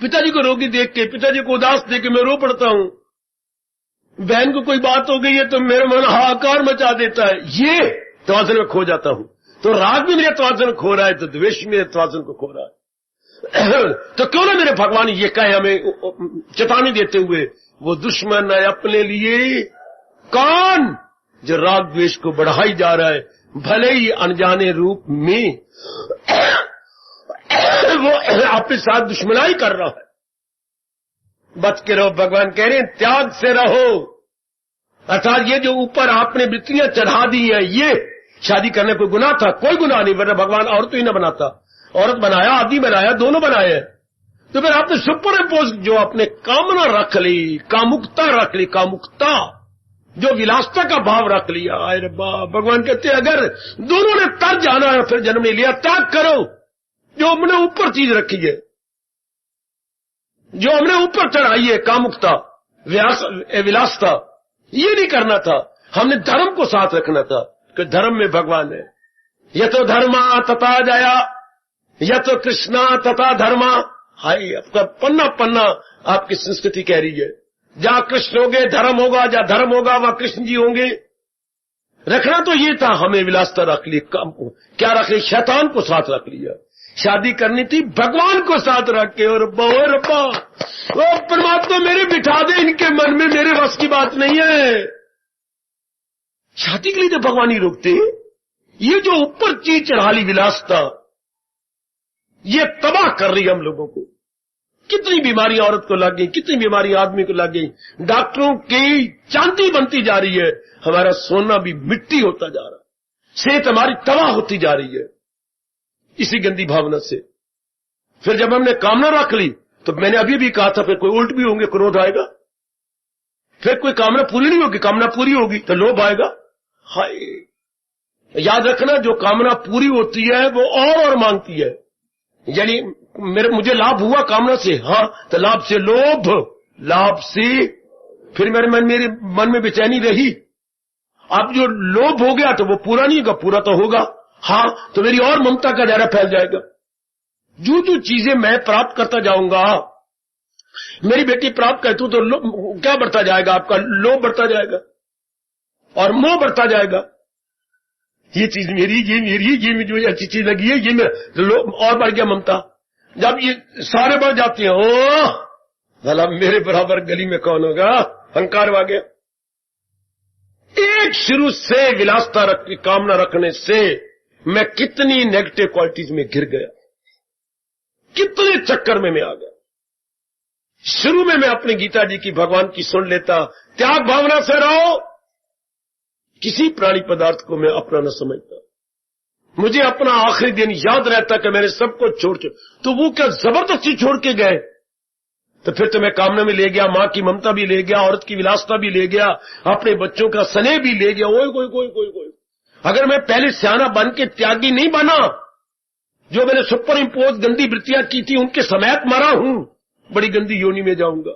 पिताजी को रोगी देख के, पिताजी को उदास देख के मैं रो पड़ता हूं। बहन को कोई बात हो गई है तो मेरा मन हाहाकार मचा देता है, ये तवाज़ुन में खो जाता हूं। तो राग भी मेरे तवाज़ुन खो रहा है, तो द्वेष मेरे तवाज़ुन को खो रहा है। तो क्यों ना मेरे भगवान ये कहे हमें चेतावनी देते हुए, वो दुश्मन है अपने लिए कौन? जो राग द्वेष को बढ़ाई जा रहा है, भले ही अनजाने रूप में वो अपने साथ दुश्मनाई कर रहा है। बच के रहो, भगवान कह रहे हैं त्याग से रहो। अर्थात ये जो ऊपर आपने वृत्तियां चढ़ा दी है, ये शादी करने कोई गुनाह था? कोई गुनाह नहीं, वरना भगवान औरत ही न बनाता। औरत बनाया, आदमी बनाया, दोनों बनाए। तो फिर आपने सुपर इम्पोज जो अपने कामना रख ली, कामुकता रख ली, कामुकता जो विलासता का भाव रख लिया। आए रब्बा, भगवान कहते अगर दोनों ने तर जाना है फिर जन्म नहीं लिया, त्याग करो। जो हमने ऊपर चीज रखी है, जो हमने ऊपर चढ़ाई है, कामुकता, विलासता, ये नहीं करना था। हमने धर्म को साथ रखना था कि धर्म में भगवान है। यह तो धर्मा तथा जया, यह तो कृष्णा तथा धर्मा। हाय, आपका पन्ना पन्ना आपकी संस्कृति कह रही है, जहां कृष्ण होंगे धर्म होगा, जहां धर्म होगा वहां कृष्ण जी होंगे। रखना तो ये था, हमें विलासता रख ली, क्या रख ली? शैतान को साथ रख लिया। शादी करनी थी भगवान को साथ रख के। और रब्बा वो परमात्मा मेरे बिठा दे इनके मन में, मेरे बस की बात नहीं है। शादी के लिए तो भगवान ही रोकते। ये जो ऊपर चीज चढ़ा ली विलासता, ये तबाह कर रही है हम लोगों को। कितनी बीमारियां औरत को लग गई, कितनी बीमारियां आदमी को लग गई। डॉक्टरों की चांदी बनती जा रही है, हमारा सोना भी मिट्टी होता जा रहा है, सेहत हमारी तबाह होती जा रही है इसी गंदी भावना से। फिर जब हमने कामना रख ली तो मैंने अभी भी कहा था फिर कोई उल्ट भी होंगे, क्रोध आएगा। फिर कोई कामना पूरी नहीं होगी, कामना पूरी होगी तो लोभ आएगा। हाय, याद रखना, जो कामना पूरी होती है वो और मांगती है। यानी मुझे लाभ हुआ कामना से, हाँ, तो लाभ से लोभ, लाभ से फिर मेरे मन में बेचैनी रही। अब जो लोभ हो गया तो वो पूरा नहीं होगा, पूरा तो होगा, हाँ, तो मेरी और ममता का दायरा फैल जाएगा। जो जो चीजें मैं प्राप्त करता जाऊंगा, मेरी बेटी प्राप्त करती हूं तो क्या बढ़ता जाएगा? आपका लोभ बढ़ता जाएगा और मोह बढ़ता जाएगा। ये चीज मेरी, ये मुझे अच्छी चीज लगी है, ये मेरा लोभ और बढ़ गया, ममता। जब ये सारे बढ़ जाते हैं, ओ भला मेरे बराबर गली में कौन होगा, अहंकार आ गया। एक शुरू से विलासता कामना रखने से मैं कितनी नेगेटिव क्वालिटीज में गिर गया, कितने चक्कर में मैं आ गया। शुरू में मैं अपनी गीता जी की, भगवान की सुन लेता, त्याग भावना से रहो, किसी प्राणी पदार्थ को मैं अपना न समझता। मुझे अपना आखिरी दिन याद रहता कि मैंने सबको छोड़ के, तो वो क्या जबरदस्ती छोड़ के गए? तो फिर तो मैं कामना में ले गया, मां की ममता भी ले गया, औरत की विलासता भी ले गया, अपने बच्चों का स्नेह भी ले गया। ओए कोई अगर मैं पहले सियाना बन के त्यागी नहीं बना, जो मैंने सुपर इंपोज गंदी वृत्तियां की थी उनके समेत मरा हूं, बड़ी गंदी योनि में जाऊंगा।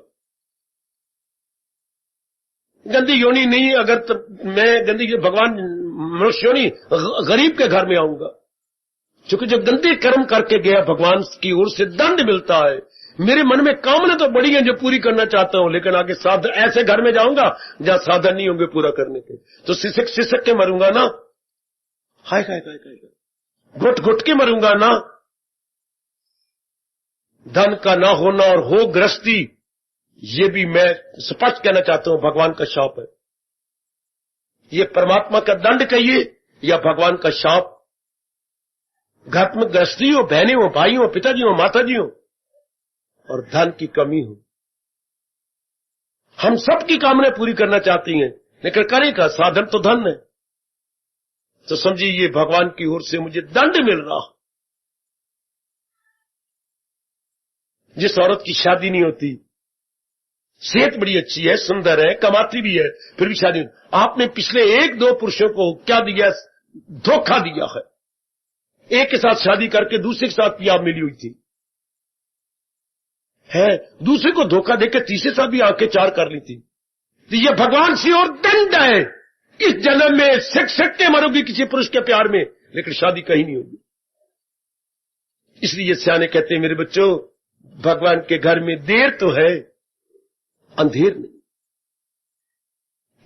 गंदी योनि नहीं, अगर तो मैं गंदी, भगवान मनुष्य योनि गरीब के घर में आऊंगा, क्योंकि जो गंदे कर्म करके गया भगवान की ओर से दंड मिलता है। मेरे मन में कामना तो बड़ी है जो पूरी करना चाहता हूं, लेकिन आगे साधन, ऐसे घर में जाऊंगा जहां साधन नहीं होंगे पूरा करने के, तो सिसक के मरूंगा ना, हाय घुट घुट के मरूंगा ना। धन का ना होना और हो गृहस्थी, ये भी मैं स्पष्ट कहना चाहता हूं भगवान का शाप है। ये परमात्मा का दंड कहिए या भगवान का शाप। घर में गृहस्थी हो, बहनें हो, भाई हो, पिताजी हो, माताजी हो, और धन की कमी हो, हम सबकी कामनाएं पूरी करना चाहती हैं, लेकिन करेगा साधन तो धन है। तो समझिए ये भगवान की ओर से मुझे दंड मिल रहा। जिस औरत की शादी नहीं होती, सेहत बड़ी अच्छी है, सुंदर है, कमाती भी है, फिर भी शादी, आपने पिछले 1-2 पुरुषों को क्या दिया? धोखा दिया है। एक के साथ शादी करके दूसरे के साथ भी आप मिली हुई थी है, दूसरे को धोखा देकर तीसरे साथ भी आंखें चार कर ली थी। तो ये भगवान से और दंड है। इस जन्म में सिक के मरोगी किसी पुरुष के प्यार में, लेकिन शादी कहीं नहीं होगी। इसलिए सियाने कहते हैं, मेरे बच्चों, भगवान के घर में देर तो है, अंधेर नहीं।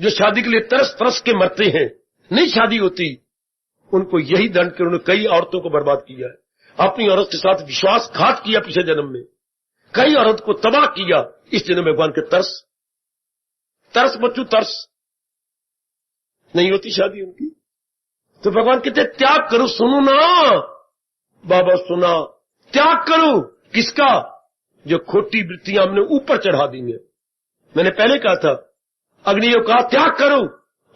जो शादी के लिए तरस के मरते हैं, नहीं शादी होती, उनको यही दंड कर उन्होंने कई औरतों को बर्बाद किया है। अपनी औरत के साथ विश्वासघात किया पिछले जन्म में, कई औरत को तबाह किया। इस जन्म में भगवान के तरस बच्चों, तरस नहीं होती शादी उनकी। तो भगवान कहते त्याग करो, सुनो ना बाबा, सुना, त्याग करो। किसका? जो खोटी वृत्तियां हमने ऊपर चढ़ा दी हैं। मैंने पहले कहा था, अग्नि को कहा त्याग करो,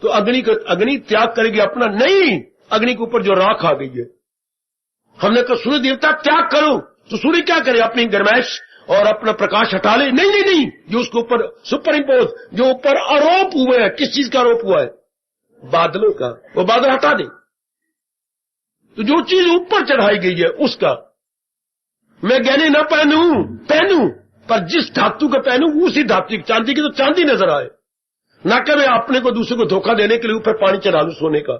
तो अग्नि त्याग करेगी अपना नहीं, अग्नि के ऊपर जो राख आ गई है। हमने कहा सूर्य देवता त्याग करो, तो सूर्य क्या करे? अपनी गर्माइश और अपना प्रकाश हटा ले। नहीं, जो उसके ऊपर सुपर इंपोज, जो ऊपर आरोप हुए हैं, किस चीज का आरोप हुआ है? बादलों का, वो बादल हटा दे। तो जो चीज ऊपर चढ़ाई गई है उसका, मैं गहने न पहनूं, पर जिस धातु का पहनूं उसी धातु की, चांदी की तो चांदी नजर आए, ना कि मैं अपने को दूसरे को धोखा देने के लिए ऊपर पानी चढ़ा लूं सोने का।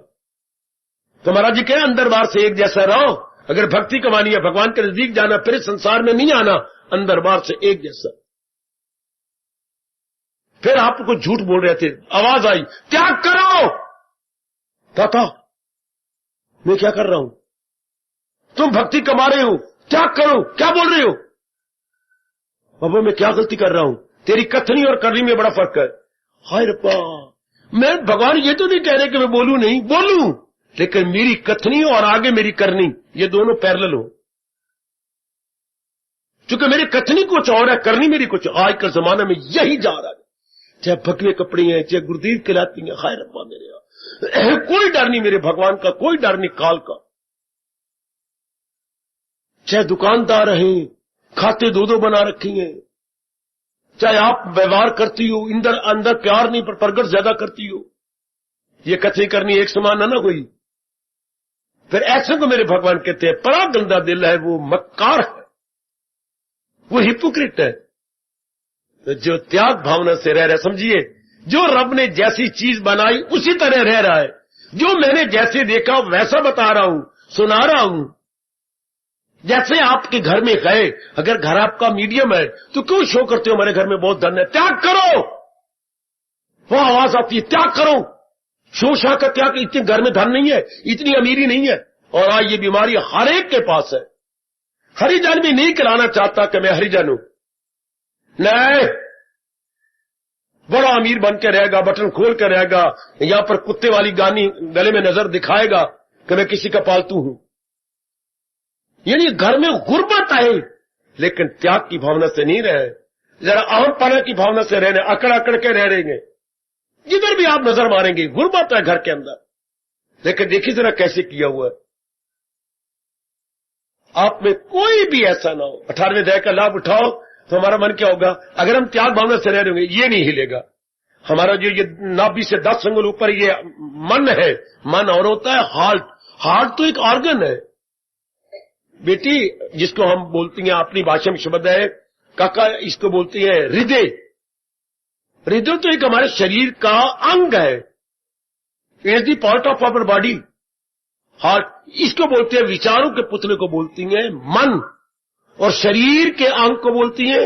तो महाराज जी कहे अंदर बाहर से एक जैसा रहो। अगर भक्ति कमानी है, भगवान के नजदीक जाना, फिर संसार में नहीं आना, अंदर बाहर से एक जैसा। फिर आपको झूठ बोल रहे थे, आवाज आई त्याग करो। था मैं क्या कर रहा हूं? तुम भक्ति कमा रहे हो, त्याग करो। क्या बोल रहे हो? बाबा मैं क्या गलती कर रहा हूं? तेरी कथनी और करनी में बड़ा फर्क है। हाय रब्बा, मैं भगवान ये तो नहीं कह रहे कि मैं बोलूं नहीं, बोलूं, लेकिन मेरी कथनी और आगे मेरी करनी, ये दोनों पैरेलल हो। चूंकि मेरी कथनी कुछ और है, करनी मेरी कुछ। आज का जमाना में यही जा रहा है, चाहे भगवे कपड़े हैं, चाहे गुरुदीव खिलाती हैं, खैर अब्बा मेरे यहाँ कोई डर नहीं मेरे भगवान का, कोई डर नहीं काल का। चाहे दुकानदार हैं, खाते दो दो बना रखी हैं, चाहे आप व्यवहार करती हो, अंदर अंदर प्यार नहीं पर प्रगट ज्यादा करती हो, ये कथनी करनी एक समान है ना कोई। फिर ऐसे को मेरे भगवान कहते हैं बड़ा गंदा दिल है, वो मक्कार है, वो हिपोक्रिट है। तो जो त्याग भावना से रह रहा है, समझिए, जो रब ने जैसी चीज बनाई उसी तरह रह रहा है, जो मैंने जैसे देखा वैसा बता रहा हूं, सुना रहा हूं। जैसे आपके घर में गए, अगर घर आपका मीडियम है तो क्यों शो करते हो हमारे घर में बहुत धन है, त्याग करो। वो आवाज आती है त्याग करो, शोशा का त्याग। इतने घर में धन नहीं है, इतनी अमीरी नहीं है, और आज ये बीमारी हर एक के पास है। हरिजन भी नहीं कराना चाहता कि मैं हरिजन हूं, नहीं, बड़ा अमीर बन के रहेगा, बटन खोल के रहेगा, यहां पर कुत्ते वाली गानी गले में नजर दिखाएगा कि मैं किसी का पालतू हूं। यानी घर में गुर्बत है, लेकिन त्याग की भावना से नहीं रहे, जरा अहमपना की भावना से रहने, अकड़ अकड़ के रह रहेंगे। जिधर भी आप नजर मारेंगे गुर्बत है घर के अंदर। लेकिन देखिए जरा कैसे किया हुआ है। आप में कोई भी ऐसा ना हो, 18वें अध्याय का लाभ उठाओ तो हमारा मन क्या होगा, अगर हम त्याग भावना से रह रहे होंगे, ये नहीं हिलेगा हमारा। जो ये नाभि से 10 अंगुल ऊपर ये मन है, मन और होता है हार्ट। हार्ट तो एक ऑर्गन है बेटी, जिसको हम बोलती हैं अपनी भाषा में शब्द है काका, इसको बोलती है हृदय। हृदय तो एक हमारे शरीर का अंग है, it is the part of our body. Heart इसको बोलते हैं, विचारों के पुतले को बोलती हैं मन, और शरीर के अंग को बोलती हैं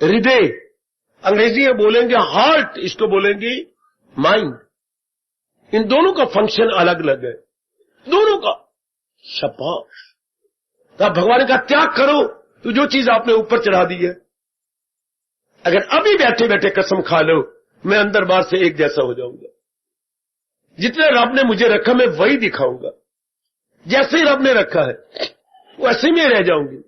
हृदय। अंग्रेजी में बोलेंगे हार्ट, इसको बोलेंगे माइंड। इन दोनों का फंक्शन अलग अलग है, दोनों का। शाबाश। तो भगवान का त्याग करो, तो जो चीज आपने ऊपर चढ़ा दी है, अगर अभी बैठे बैठे कसम खा लो मैं अंदर बाहर से एक जैसा हो जाऊंगा, जितने रब ने मुझे रखा मैं वही दिखाऊंगा, जैसे ही रब ने रखा है वैसे में रह जाऊंगी।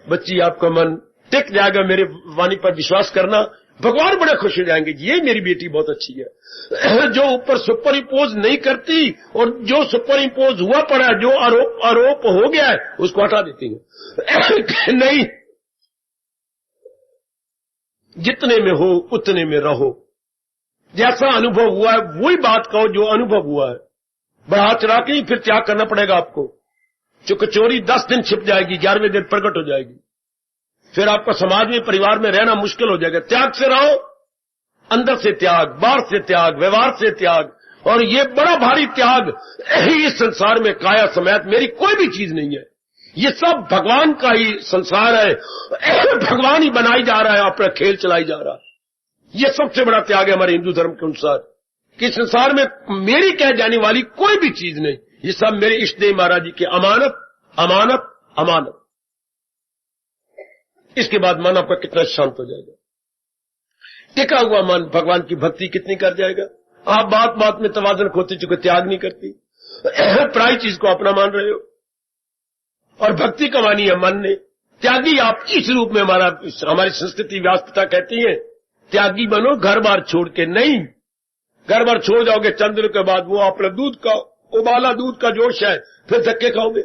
बच्ची आपका मन टिक जाएगा, मेरे वाणी पर विश्वास करना, भगवान बड़े खुश हो जाएंगे, ये मेरी बेटी बहुत अच्छी है, जो ऊपर सुपर इंपोज नहीं करती, और जो सुपर इंपोज हुआ पड़ा, जो आरोप हो गया है उसको हटा देती है। नहीं, जितने में हो उतने में रहो, जैसा अनुभव हुआ है वही बात कहो जो अनुभव हुआ है। बढ़ा चढ़ा के ही फिर त्याग करना पड़ेगा आपको। चूंकि चोरी 10 दिन छिप जाएगी, 11वें दिन प्रकट हो जाएगी, फिर आपका समाज में परिवार में रहना मुश्किल हो जाएगा। त्याग से रहो, अंदर से त्याग, बाहर से त्याग, व्यवहार से त्याग। और ये बड़ा भारी त्याग, इस संसार में काया समेत मेरी कोई भी चीज नहीं है, ये सब भगवान का ही संसार है, भगवान ही बनाई जा रहा है, अपना खेल चलाई जा रहा है। ये सबसे बड़ा त्याग है हमारे हिंदू धर्म के अनुसार, कि संसार में मेरी कह जाने वाली कोई भी चीज नहीं, ये सब मेरे इष्ट देव महाराज जी की अमानत अमानत अमानत। इसके बाद मन आपका कितना शांत हो जाएगा, टिका हुआ मन भगवान की भक्ति कितनी कर जाएगा। आप बात बात में तवाज़ुन खोते चुके त्याग नहीं करती, पराई चीज को अपना मान रहे हो, और भक्ति कमानी है मन ने। त्यागी आप इस रूप में, हमारी संस्कृति व्यास पिता कहती है त्यागी बनो घर बार छोड़ के। नहीं, घर बार छोड़ जाओगे चंद दिनों के बाद वो अपना दूध का उबाला, दूध का जोश है, फिर धक्के खाओगे।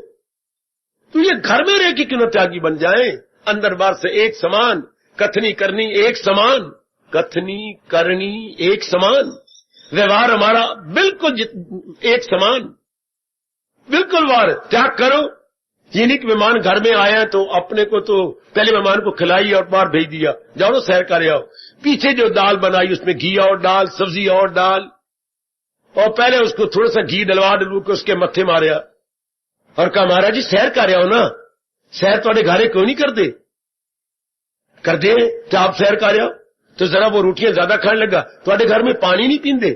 तो ये घर में रह के क्यों न त्यागी बन जाए, अंदर बाहर से एक समान, कथनी करनी एक समान, कथनी करनी एक समान, व्यवहार हमारा बिल्कुल एक समान, बिल्कुल वार। त्याग करो। ये नहीं कि मेहमान घर में आए हैं तो अपने को तो पहले मेहमान को खिलाई और बाहर भेज दिया, जाओ ना सैर कर आओ, पीछे जो दाल बनाई उसमें घी और डाल, सब्जी और डाल, और पहले उसको थोड़ा सा घी डलवा डलू के उसके मत्थे मारिया और कहा महाराज जी सैर कर आओ ना, सैर थोड़े घरे क्यों नहीं कर दे तो आप सैर कर आओ। तो जरा वो रोटियां ज्यादा खाने लगा, थोड़े घर में पानी नहीं पींदे,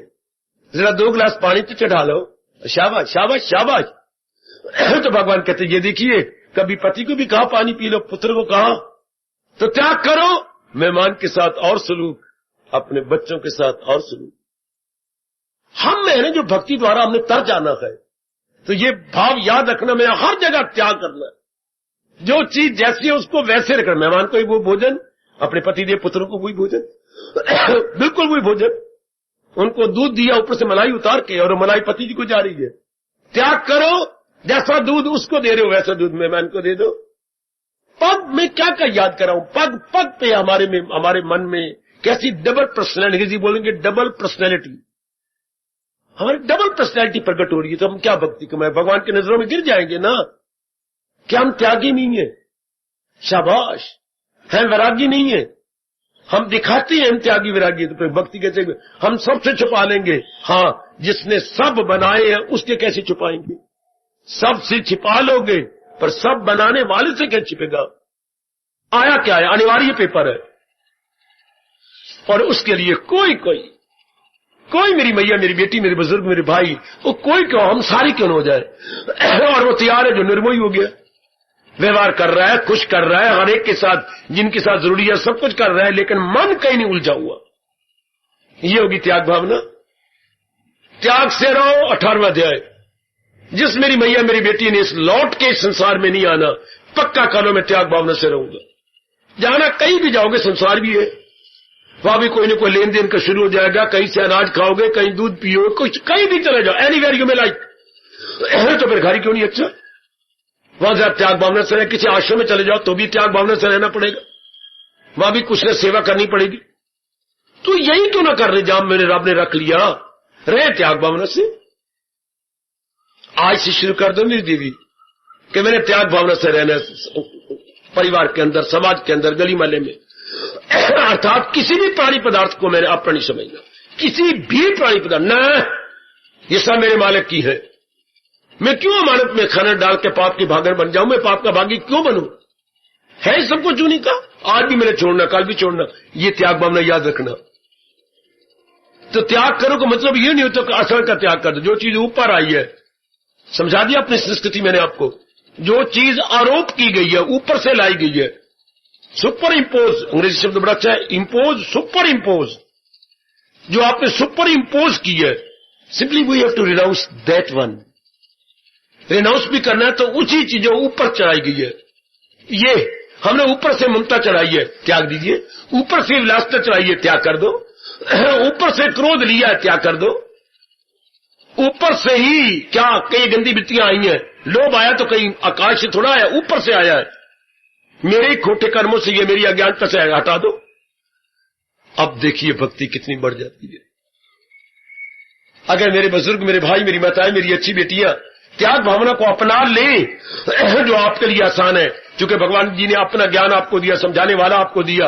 जरा 2 गिलास पानी तो चढ़ा लो, शाबाश शाबाश शाबाश। तो भगवान कहते ये देखिए, कभी पति को भी कहा पानी पी लो, पुत्र को कहा। तो त्याग करो, मेहमान के साथ और सलूक, अपने बच्चों के साथ और सलूक। हम में है जो भक्ति द्वारा हमने तर जाना है, तो ये भाव याद रखना, मैं हर जगह त्याग करना है। जो चीज जैसी है उसको वैसे रखना। मेहमान को ही वो भोजन, अपने पति देव पुत्रों को वही भोजन, बिल्कुल वही भोजन। उनको दूध दिया, ऊपर से मलाई उतार के, और मलाई पति जी को जा रही है। त्याग करो, जैसा दूध उसको दे रहे हो वैसा दूध मेहमान को दे दो। पग में क्या क्या याद कराऊं, पग पग पे हमारे मन में कैसी डबल पर्सनैलिटी, अंग्रेजी बोलेंगे डबल पर्सनैलिटी, हमारी डबल पर्सनैलिटी प्रकट हो रही है। तो हम क्या भक्ति कमाए, भगवान की नजरों में गिर जाएंगे ना। क्या हम त्यागी नहीं है? शाबाश, है वैरागी नहीं है। हम दिखाते हैं हम त्यागी वैरागी, तो फिर भक्ति कैसे? हम सबसे छुपा लेंगे। हाँ, जिसने सब बनाए हैं उसके कैसे छुपाएंगे? सब से छिपा लोगे, पर सब बनाने वाले से क्या छिपेगा? आया क्या है? अनिवार्य पेपर है, और उसके लिए कोई मेरी मैया, मेरी बेटी, मेरे बुजुर्ग, मेरे भाई, वो कोई क्यों, हम सारी क्यों न हो जाए। और वो तैयार है जो निर्मोही हो गया, व्यवहार कर रहा है, खुश कर रहा है, हर एक के साथ, जिनके साथ जरूरी है सब कुछ कर रहा है, लेकिन मन कहीं नहीं उलझा हुआ। ये होगी त्याग भावना। त्याग से रहो, 18वां अध्याय। जिस मेरी मैया, मेरी बेटी ने इस लौट के संसार में नहीं आना, पक्का कानों में त्याग भावना से रहूंगा। जाना कहीं भी जाओगे, संसार भी है, वहां भी कोई न कोई लेन देन का शुरू हो जाएगा। कहीं से अनाज खाओगे, कहीं दूध पियोगे, कुछ कहीं भी चले जाओ, एनीवेयर यू मे लाइक। तो फिर घर क्यों नहीं अच्छा? वहां से आप त्याग भावना से रहे, किसी आश्रम में चले जाओ तो भी त्याग भावना से रहना पड़ेगा, वहां भी कुछ न सेवा करनी पड़ेगी। तो यही क्यों ना कर रहे जहां मेरे रब ने रख लिया, रहे त्याग भावना से। आज से शुरू कर दो मेरी देवी कि मैंने त्याग भावना से रहना, परिवार के अंदर, समाज के अंदर, गली मोहल्ले में। अर्थात किसी भी प्राणी पदार्थ को मैंने अपना नहीं समझना, किसी भी प्राणी पदार्थ न, ये सब मेरे मालिक की है। मैं क्यों अमानत में खनन डाल के पाप की भागीदार बन जाऊं? मैं पाप का भागी क्यों बनूं? है सबको चुनी का, आज भी मैंने छोड़ना, कल भी छोड़ना। ये त्याग भावना याद रखना। तो त्याग करो का मतलब ये नहीं होता कि असर का त्याग कर दो। जो चीज ऊपर आई है, समझा दिया अपनी संस्कृति मैंने आपको, जो चीज आरोप की गई है, ऊपर से लाई गई है, सुपर इम्पोज, अंग्रेजी शब्द बड़ा अच्छा है, इम्पोज, सुपर इम्पोज, जो आपने सुपर इम्पोज की है, simply we have to renounce that one. Renounce भी करना है तो उसी चीजों ऊपर चढ़ाई गई है। ये हमने ऊपर से ममता चढ़ाई है, त्याग दीजिए। ऊपर से विलासता चढ़ाई है, त्याग कर दो। ऊपर से क्रोध लिया है, त्याग कर दो। ऊपर से ही क्या कई गंदी वृत्तियां आई हैं, लोभ आया तो कहीं आकाश से थोड़ा आया, ऊपर से आया है। मेरे खोटे कर्मों से, ये मेरी अज्ञानता से हटा दो। अब देखिए भक्ति कितनी बढ़ जाती है। अगर मेरे बुजुर्ग, मेरे भाई, मेरी माताएं, मेरी अच्छी बेटियां त्याग भावना को अपना ले, जो आपके लिए आसान है, क्योंकि भगवान जी ने अपना ज्ञान आपको दिया, समझाने वाला आपको दिया,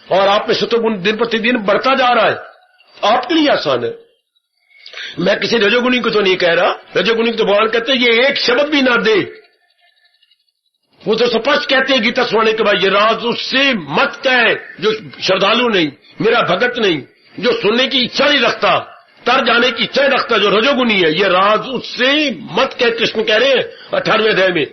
और आप में सतोगुण दिन प्रतिदिन बढ़ता जा रहा है, आपके लिए आसान है। मैं किसी रजोगुणी को तो नहीं कह रहा, रजोगुणी को तो भगवान कहते हैं ये एक शब्द भी ना दे। वो तो स्पष्ट कहते हैं गीता सुनाने के बाद, ये राज उससे मत कह जो श्रद्धालु नहीं, मेरा भगत नहीं, जो सुनने की इच्छा नहीं रखता, तर जाने की इच्छा रखता, जो रजोगुनी है, ये राज उससे मत कह। कृष्ण कह रहे हैं 18वें अध्याय में,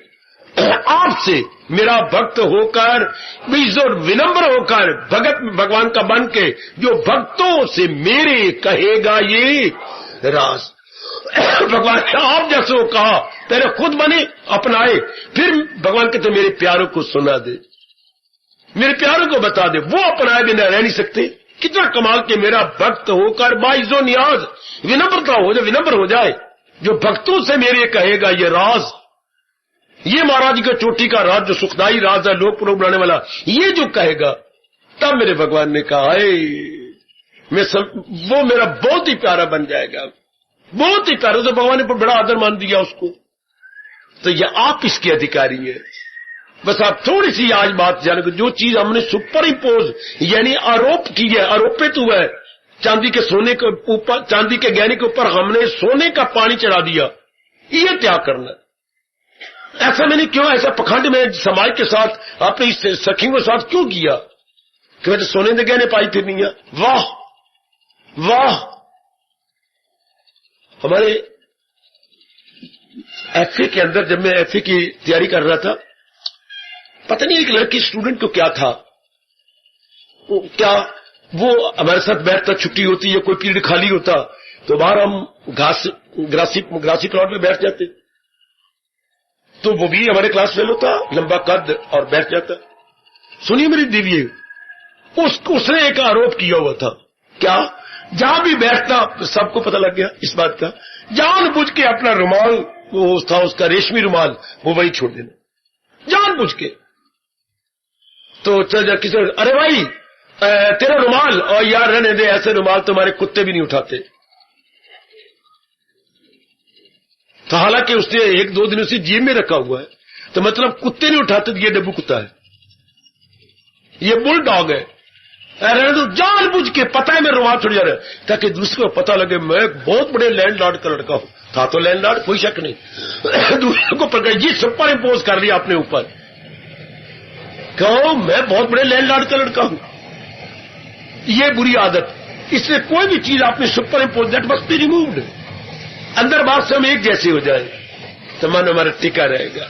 आपसे मेरा भक्त होकर, जो विनम्र होकर, भगत भगवान का बन के, जो भक्तों से मेरे कहेगा ये राज। भगवान ने आप जैसे वो कहा, पहले खुद बने, अपनाए, फिर भगवान कहते मेरे प्यारों को सुना दे, मेरे प्यारों को बता दे। वो अपनाए बिना रह नहीं सकते। कितना कमाल के मेरा भक्त होकर बाइजो नियाज, विनम्रता हो जाए, विनम्र हो जाए, जो भक्तों से मेरे कहेगा ये राज, ये महाराज जी का चोटी का राज, जो सुखदाई राज है, लोक पुरोग बनाने वाला, ये जो कहेगा, तब मेरे भगवान ने कहा वो मेरा बहुत ही प्यारा बन जाएगा, बहुत ही प्यारा। तो भगवान ने बड़ा आदर मान दिया उसको। तो ये आप इसके अधिकारी हैं। बस आप थोड़ी सी आज बात जाने, जो चीज हमने सुपर इम्पोज यानी आरोप की है, आरोपित हुआ है, चांदी के सोने के ऊपर, चांदी के गहने के ऊपर हमने सोने का पानी चढ़ा दिया, ये त्याग करना। ऐसा मैंने क्यों, ऐसा पखंड में समाज के साथ, अपनी सखियों के साथ क्यों किया कि मैं तो सोने के गहने पाई फिरनी है? वाह वाह। हमारे एफए के अंदर, जब मैं एफए की तैयारी कर रहा था, पता नहीं एक लड़की स्टूडेंट को क्या था, क्या वो हमारे साथ बैठता, छुट्टी होती है, कोई पीरियड खाली होता तो बाहर हम ग्रासी प्लॉट में बैठ जाते। तो वो भी हमारे क्लास फेलो था, लंबा कद और बैठ जाता। सुनिए मेरी दीदी, उसने एक आरोप किया हुआ था, क्या? जहां भी बैठता सबको पता लग गया इस बात का, जानबूझ के अपना रुमाल, वो था उसका रेशमी रुमाल, वो वही छोड़ देना जानबूझ के। तो किसी, अरे भाई तेरा रुमाल, और यार रहने दे, ऐसे रुमाल तुम्हारे कुत्ते भी नहीं उठाते। तो हालांकि उसने 1-2 दिन उसे जेब में रखा हुआ है, तो मतलब कुत्ते नहीं उठाते, तो ये डब्बू कुत्ता है, ये बुल डॉग है। रहने दो, जानबूझ के, पता है मैं रुमाल छोड़ जा रहा है, ताकि दूसरे को पता लगे मैं बहुत बड़े लैंडलॉर्ड का लड़का हूं। था तो लैंडलॉर्ड, कोई शक नहीं। दूसरे को प्रकाश जी सुपर इम्पोज कर लिया अपने ऊपर, कहो मैं बहुत बड़े लैंडलॉर्ड का लड़का हूं। ये बुरी आदत, इसलिए कोई भी चीज आपने super impose, that must be removed. अंदर बात से हम एक जैसे हो जाए तो मन हमारा टिका रहेगा।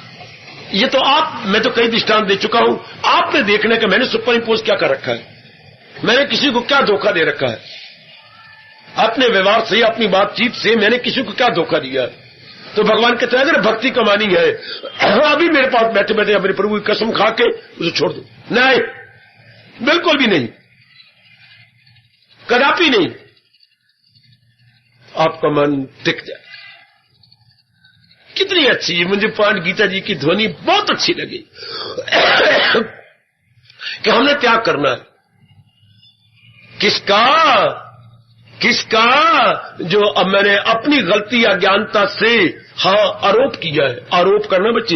ये तो मैं तो कई दृष्टांत दे चुका हूं, आपने देखने का मैंने सुपर इम्पोज क्या कर रखा है, मैंने किसी को क्या धोखा दे रखा है, अपने व्यवहार से, अपनी बातचीत से मैंने किसी को क्या धोखा दिया। तो भगवान कहते हैं अगर भक्ति कमानी है, अभी मेरे पास बैठे बैठे अपने प्रभु की कसम खा के उसे छोड़ दो। नहीं, बिल्कुल भी नहीं, कदापि नहीं, आपका मन टिक जाए। कितनी अच्छी, मुझे पांच गीता जी की ध्वनि बहुत अच्छी लगी कि हमने त्याग करना है। किसका जो अब मैंने अपनी गलती या ज्ञानता से आरोप किया है। आरोप करना बच्चे,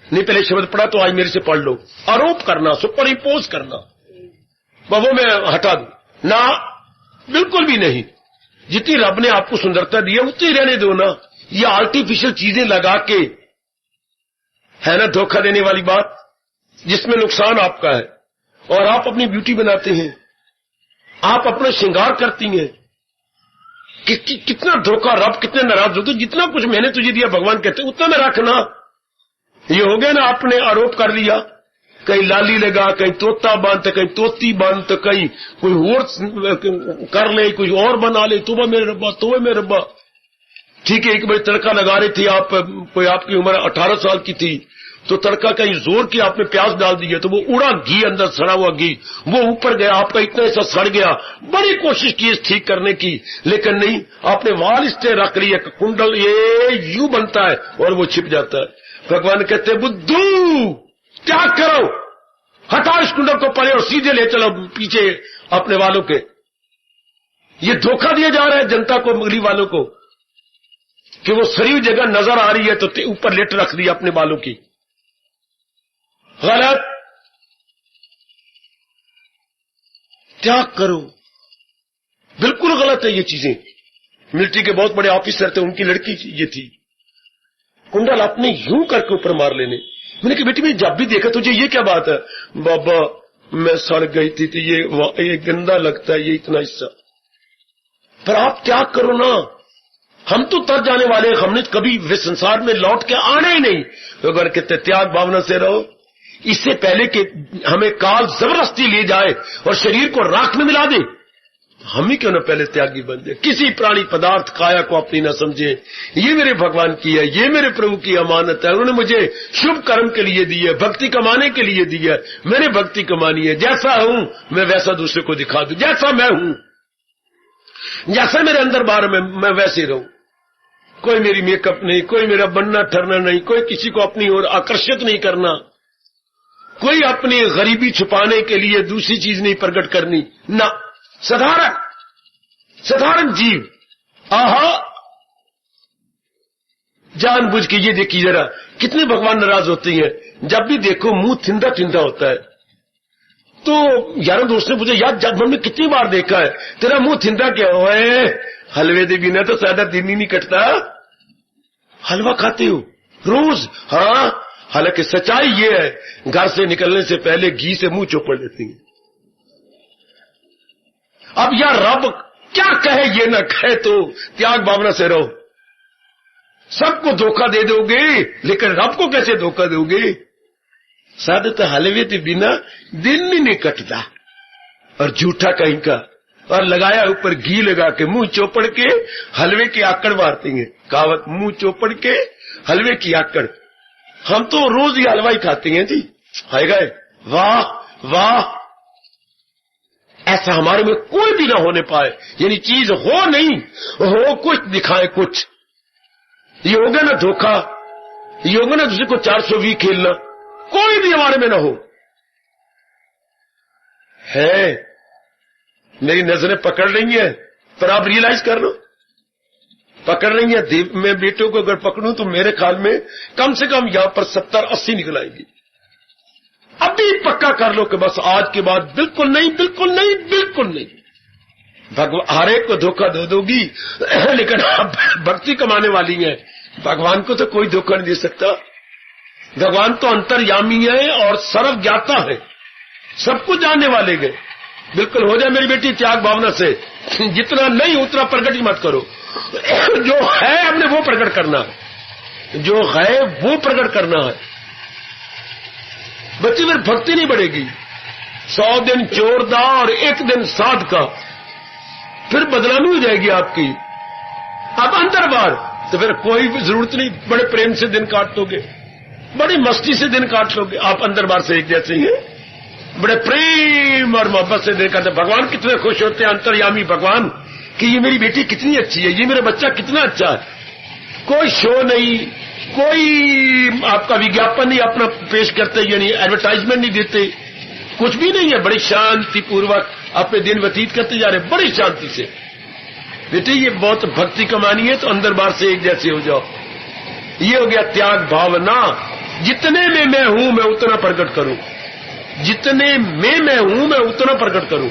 नहीं पहले शब्द पढ़ा तो आज मेरे से पढ़ लो। आरोप करना, सुपर इम्पोज करना, वो मैं हटा दूं ना, बिल्कुल भी नहीं। जितनी रब ने आपको सुंदरता दी है उतनी रहने दो ना। ये आर्टिफिशियल चीजें लगा के है ना धोखा देने वाली बात, जिसमें नुकसान आपका है, और आप अपनी ब्यूटी बनाते हैं, आप अपना श्रृंगार करती हैं। कितना धोखा, रब कितने नाराज होते। जितना कुछ मैंने तुझे दिया भगवान कहते उतना में रखना। ये हो गया ना, आपने आरोप कर लिया, कहीं लाली लगा, कहीं तोता बांध, कहीं तोती बांध, कहीं कोई और कर ले, कुछ और बना ले, तोबा मेरे रब्बा, तोबा मेरे रब्बा। ठीक है, एक बार तड़का लगा रहे थे आप, कोई आपकी उम्र 18 साल की थी, तो तड़का कहीं जोर की आपने प्याज डाल दिया तो वो उड़ा घी, अंदर सड़ा हुआ घी वो ऊपर गया, आपका इतना ऐसा सड़ गया। बड़ी कोशिश की इस ठीक करने की, लेकिन नहीं, आपने वाल इससे रख लिया, कुंडल ये यूं बनता है और वो छिप जाता है। भगवान कहते हैं बुद्धू त्याग करो, हटाओ इस कुंडल को परे और सीधे ले चलो पीछे अपने वालों के। ये धोखा दिया जा रहा है जनता को, मुगली वालों को, कि वो सरी हुई जगह नजर आ रही है तो ऊपर लेट रख दिया अपने बालों की। गलत, त्याग करो, बिल्कुल गलत है ये चीजें। मिलिट्री के बहुत बड़े ऑफिसर थे, उनकी लड़की ये थी, कुंडल अपने यूं करके ऊपर मार लेने। मैंने कहा बेटी मैं जब भी देखा तुझे ये क्या बात है? बाबा मैं सड़ गई थी तो ये गंदा लगता है, ये इतना हिस्सा। पर आप त्याग करो ना, हम तो तर जाने वाले, हमने कभी वे संसार में लौट के आना ही नहीं। भगवान कहते त्याग भावना से रहो। इससे पहले कि हमें काल जबरदस्ती ले जाए और शरीर को राख में मिला दे, हम ही क्यों ना पहले त्यागी बन जाए। किसी प्राणी पदार्थ काया को अपनी न समझे, ये मेरे भगवान की है, ये मेरे प्रभु की अमानत है, उन्होंने मुझे शुभ कर्म के लिए दी है, भक्ति कमाने के लिए दी है, मैंने भक्ति कमानी है। जैसा हूं मैं वैसा दूसरे को दिखा दूं, जैसा मैं हूं, जैसा मेरे अंदर बाहर में मैं वैसे रहूं। कोई मेरी मेकअप नहीं, कोई मेरा बनना ठरना नहीं, कोई किसी को अपनी ओर आकर्षित नहीं करना, कोई अपनी गरीबी छुपाने के लिए दूसरी चीज नहीं प्रकट करनी ना, साधारण जीव। आहा, जानबूझ के ये देखिए जरा कितने भगवान नाराज होते हैं। जब भी देखो मुंह थिंदा थिंदा होता है। तो यारों दोस्त ने पूछा यार जब हमने कितनी बार देखा है तेरा मुंह थिंदा क्या हुआ है? हलवे दे बिना तो सादा दिन ही नहीं कटता। हलवा खाते हो रोज? हाँ, हालांकि सच्चाई ये है घर से निकलने से पहले घी से मुंह चौपड़ लेती है। अब यार रब क्या कहे ये न कहे, तो त्याग भावना से रहो। सबको धोखा दे दोगे लेकिन रब को कैसे धोखा दोगे? सादे तो हलवे के बिना दिन ही नहीं कटता। और झूठा कहीं का, और लगाया ऊपर घी लगा के मुंह चौपड़ के हलवे की आकड़ मारती है। कहावत, मुंह चौपड़ के हलवे की आकड़। हम तो रोज ही हलवा ही खाते हैं जी। हाय गए, वाह वाह, ऐसा हमारे में कोई भी ना होने पाए। यानी चीज हो नहीं, हो कुछ दिखाए कुछ। ये होगा ना धोखा, ये होगा ना दूसरे को 420 खेलना, कोई भी हमारे में ना हो। है मेरी नजरें पकड़ रही हैं, पर आप रियलाइज कर लो पकड़ रही हैं। मैं बेटों को अगर पकड़ूं तो मेरे ख्याल में कम से कम यहां पर 70-80 निकल आएंगी। अभी पक्का कर लो कि बस आज के बाद बिल्कुल नहीं, बिल्कुल नहीं, बिल्कुल नहीं। भगवान हर एक को धोखा दे दोगी, लेकिन आप भक्ति कमाने वाली हैं, भगवान को तो कोई धोखा नहीं दे सकता। भगवान तो अंतर्यामी है और सर्वज्ञाता है, सबको जानने वाले गए। बिल्कुल हो जाए मेरी बेटी त्याग भावना से, जितना नहीं उतना प्रकट ही मत करो। जो है हमने वो प्रकट करना है, जो है वो प्रकट करना है। बच्चे फिर भक्ति नहीं बढ़ेगी। 100 दिन चोरदा और 1 दिन साध का, फिर बदनामी हो जाएगी आपकी। अब अंदर बार तो फिर कोई भी जरूरत नहीं, बड़े प्रेम से दिन काट लोगे, बड़ी मस्ती से दिन काट लोगे। आप अंदर बार से एक जैसे ही हैं, बड़े प्रेम और मोहब्बत से दिन काटते। भगवान कितने खुश होते हैं, अंतर्यामी भगवान, कि ये मेरी बेटी कितनी अच्छी है, ये मेरा बच्चा कितना अच्छा है। कोई शो नहीं, कोई आपका विज्ञापन नहीं अपना पेश करते, यानी एडवर्टाइजमेंट नहीं देते, कुछ भी नहीं है। बड़ी शांति पूर्वक अपने दिन व्यतीत करते जा रहे, बड़ी शांति से। बेटे ये बहुत भक्ति कमानी है, तो अंदर बाहर से एक जैसे हो जाओ। ये हो गया त्याग भावना। जितने में मैं हूं मैं उतना प्रकट करूं, जितने में मैं हूं मैं उतना प्रकट करूं।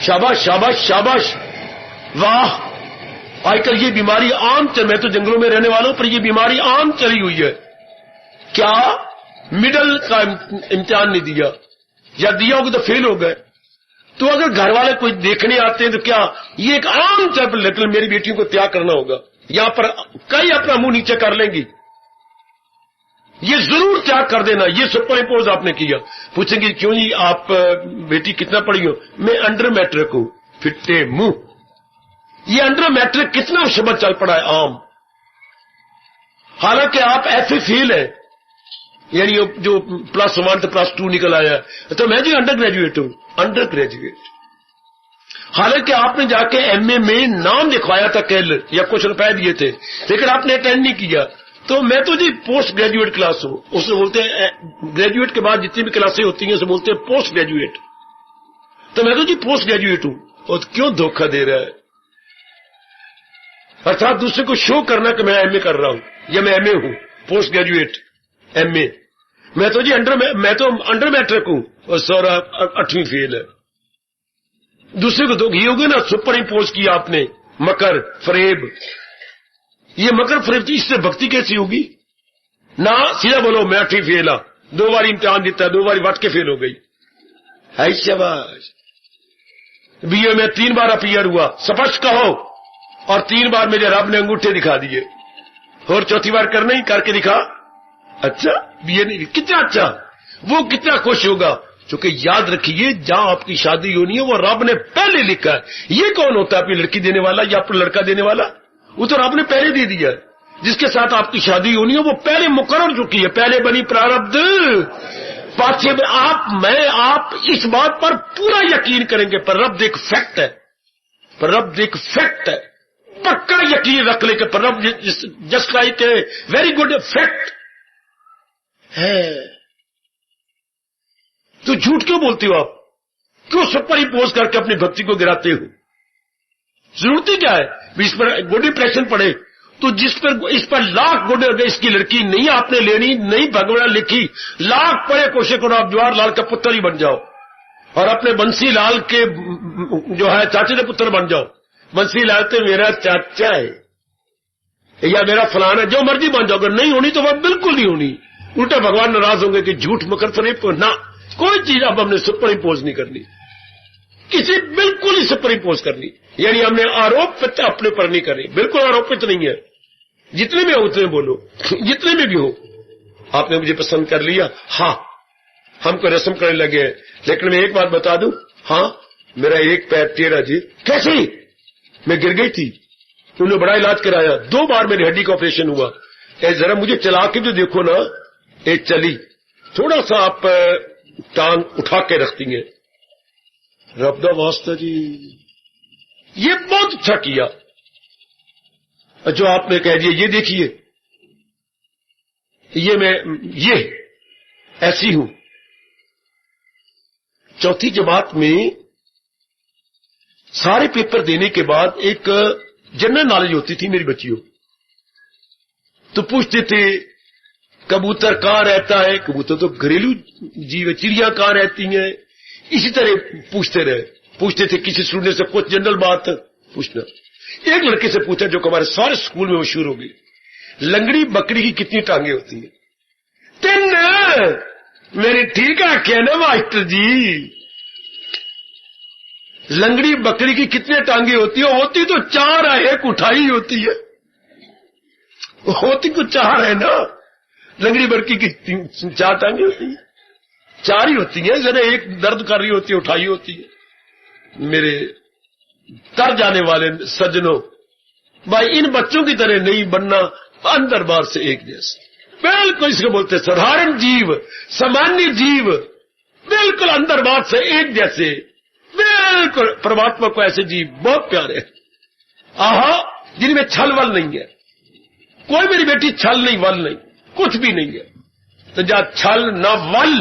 शाबाश शाबाश शाबाश, वाह। आजकल ये बीमारी आम चल, मैं तो जंगलों में रहने वालों पर ये बीमारी आम चली हुई है। क्या मिडल का इम्तिहान नहीं दिया, या दिया होगा तो फेल हो गए। तो अगर घर वाले कोई देखने आते हैं तो क्या ये एक आम चल, लेकिन मेरी बेटियों को त्याग करना होगा। यहां पर कई अपना मुंह नीचे कर लेंगी, ये जरूर त्याग कर देना। ये सुपर इम्पोज आपने किया। पूछेंगे क्यों जी आप बेटी कितना पढ़ी हो? मैं अंडर मैट्रिक हूं। फिट्टे मुंह, ये अंडर मैट्रिक कितना शब्द चल पड़ा है आम, हालांकि आप ऐसे फेल है, यानी जो +1 तो +2 निकल आया, तो मैं जी अंडर ग्रेजुएट हूं, अंडर ग्रेजुएट। हालांकि आपने जाके एमए में नाम लिखवाया था कैल, या कुछ रुपए दिए थे, लेकिन आपने अटेंड नहीं किया। तो मैं तो जी पोस्ट ग्रेजुएट क्लास हूं, उसे बोलते हैं ग्रेजुएट के बाद जितनी भी क्लासें होती हैं उसे बोलते हैं पोस्ट ग्रेजुएट। तो मैं तो जी पोस्ट ग्रेजुएट हूं। और क्यों धोखा दे रहा है? अर्थात दूसरे को शो करना कि मैं एमए कर रहा हूं या मैं एमए हूं, पोस्ट ग्रेजुएट एमए। मैं तो जी मैं तो अंडर मैट्रिक हूं और सारा 8वीं फेल है। दूसरे को तो ये होगा ना, सुपर इम्पोज किया आपने मकर फरेब। ये मकर फरेब, इससे भक्ति कैसी होगी ना? सीधा बोलो मैं 8वीं फेल, 2 बार इम्तिहान देता, 2 बार वट के फेल हो गई है। शाबाश। बीए में 3 बार अपीयर हुआ, स्पष्ट कहो, और 3 बार मेरे रब ने अंगूठे दिखा दिए, और 4थी बार करना ही करके दिखा। अच्छा बीए नहीं, कितना अच्छा, वो कितना खुश होगा। क्योंकि याद रखिए जहां आपकी शादी होनी है वो रब ने पहले लिखा है। ये कौन होता है, अपनी लड़की देने वाला या अपना लड़का देने वाला? वो तो रब ने पहले दे दिया है। जिसके साथ आपकी शादी होनी है वो पहले मुकर्रर चुकी है, पहले बनी प्रारब्ध। पाछे में आप इस बात पर पूरा यकीन करेंगे, पर रब एक फैक्ट है, पर रब एक फैक्ट है, पक्का यकीन रख ले कि पर रब just like a very good fact है। तो झूठ क्यों बोलते हो आप? क्यों सुपर इम्पोज करके अपनी भक्ति को गिराते हो? जरूरत ही क्या है? इस पर गुड इंप्रेशन पड़े तो इस पर लाख गुड, इसकी लड़की नहीं आपने लेनी, नहीं भगवान लिखी, लाख पड़े कोशिश करो आप जवाहरलाल का पुत्र ही बन जाओ और अपने बंसी लाल के जो है चाचे के पुत्र बन जाओ। बंसी लाल तो मेरा चाचा है या मेरा फलाना, जो मर्जी बन जाओगे, नहीं होनी तो वह बिल्कुल नहीं होनी। उल्टा भगवान नाराज होंगे कि झूठ मकर फरेब को ना, कोई चीज अब हमने सुपर इम्पोज नहीं करनी, किसी बिल्कुल ही सुपर इम्पोज करनी, यानी हमने आरोपित अपने पर नहीं करनी, बिल्कुल आरोपित नहीं है। जितने में हो उतने बोलो, जितने में भी हो। आपने मुझे पसंद कर लिया, हाँ हमको रस्म करने लगे, लेकिन मैं एक बात बता दूं, हाँ मेरा एक पैर टेढ़ा जी। कैसे? मैं गिर गई थी, उन्होंने बड़ा इलाज कराया, 2 बार मेरी हड्डी का ऑपरेशन हुआ। जरा मुझे चला के जो देखो ना, एक चली, थोड़ा सा आप टांग उठा के रखती हैं, रब्दा वास्ता जी ये बहुत अच्छा किया। जो आपने कह दिया, ये देखिए ये ऐसी हूं। चौथी जमात में सारे पेपर देने के बाद एक जनरल नॉलेज होती थी मेरी बच्चियों, तो पूछते थे कबूतर कहां रहता है, कबूतर तो घरेलू जीव है, चिड़िया कहां रहती हैं, इसी तरह पूछते थे किसी स्टूडेंट से कुछ जनरल बात पूछना। एक लड़के से पूछा जो हमारे सारे स्कूल में मशहूर हो गई, लंगड़ी बकरी की कितनी टांगे होती हैं? 3। मेरी ठीक है कहना मास्टर जी, लंगड़ी बकरी की कितने टांगे होती है? होती तो 4 है, एक उठाई होती है, होती तो 4 है ना, लंगड़ी बकरी की 4 टांगे होती है, 4 ही होती है, जरा एक दर्द कर रही होती है, उठाई होती है। मेरे तर जाने वाले सज्जनों, भाई इन बच्चों की तरह नहीं बनना, अंदर बाहर से एक जैसे, बिल्कुल इसको बोलते साधारण जीव, सामान्य जीव, बिल्कुल अंदर बाहर से एक जैसे, बिल्कुल परमात्मा को ऐसे जीव बहुत प्यारे, आहा, जिनमें छल वल नहीं है। कोई मेरी बेटी छल नहीं वल नहीं, कुछ भी नहीं है, तो जा छल न वल,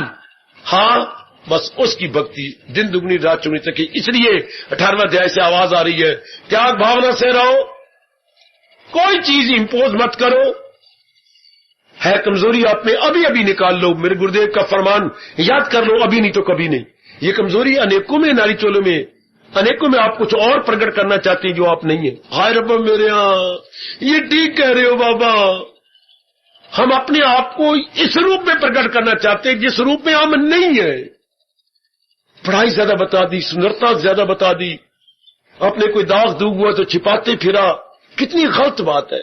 हाँ बस उसकी भक्ति दिन दुगनी रात चौगुनी तक। इसलिए 18वां अध्याय से आवाज आ रही है, त्याग भावना से रहो, कोई चीज इंपोज मत करो, है कमजोरी आप में अभी अभी निकाल लो, मेरे गुरुदेव का फरमान याद कर लो, अभी नहीं तो कभी नहीं। ये कमजोरी अनेकों में, नारी चोलों में अनेकों में आप कुछ और प्रकट करना चाहते हैं जो आप नहीं है। हाय रब्बा मेरे यहाँ, ये ठीक कह रहे हो बाबा, हम अपने आप को इस रूप में प्रकट करना चाहते हैं जिस रूप में हम नहीं है। पढ़ाई ज्यादा बता दी, सुंदरता ज्यादा बता दी, अपने कोई दाग दूग हुआ तो छिपाते फिरा, कितनी गलत बात है,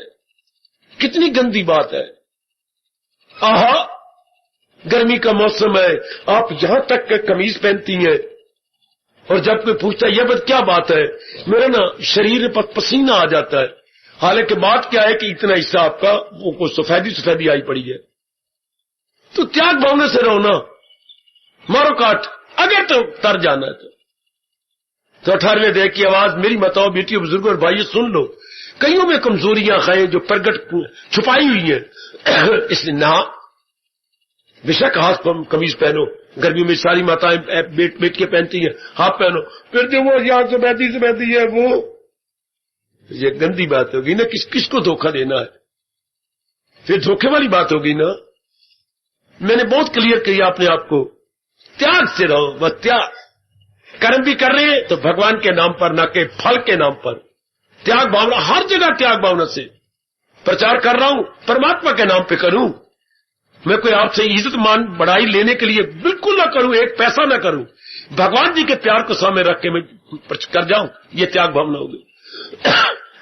कितनी गंदी बात है। आहा, गर्मी का मौसम है, आप यहां तक के कमीज पहनती हैं, और जब कोई पूछता है ये क्या बात है, मेरा ना शरीर पर पसीना आ जाता है, हालांकि बात क्या है कि इतना हिस्सा आपका वो सफेदी आई पड़ी है। तो त्याग भावना से रहो ना, मारो काट, अगर तो तर जाना है तो 18वें अध्याय की आवाज मेरी बताओ बेटियों, बुजुर्गों और भाइयों सुन लो। कईयों में कमजोरियां हैं जो प्रकट छुपाई हुई हैं, इसलिए ना बेशक हाथ कमीज पहनो, गर्मियों में सारी माताएं बैठ के पहनती हैं, हाथ पहनो, फिर जो वो यहां सफेदी है वो, ये गंदी बात होगी ना, किसको धोखा देना है, फिर धोखे वाली बात होगी ना। मैंने बहुत क्लियर किया अपने आप को, त्याग से रहो, बस त्याग। कर्म भी कर रहे हैं तो भगवान के नाम पर, ना के फल के नाम पर। त्याग भावना, हर जगह त्याग भावना से प्रचार कर रहा हूं, परमात्मा के नाम पे करूं। मैं कोई आपसे इज्जत मान बढ़ाई लेने के लिए बिल्कुल ना करूं, एक पैसा ना करूं, भगवान जी के प्यार को सामने रख के मैं कर जाऊं, ये त्याग भावना होगी।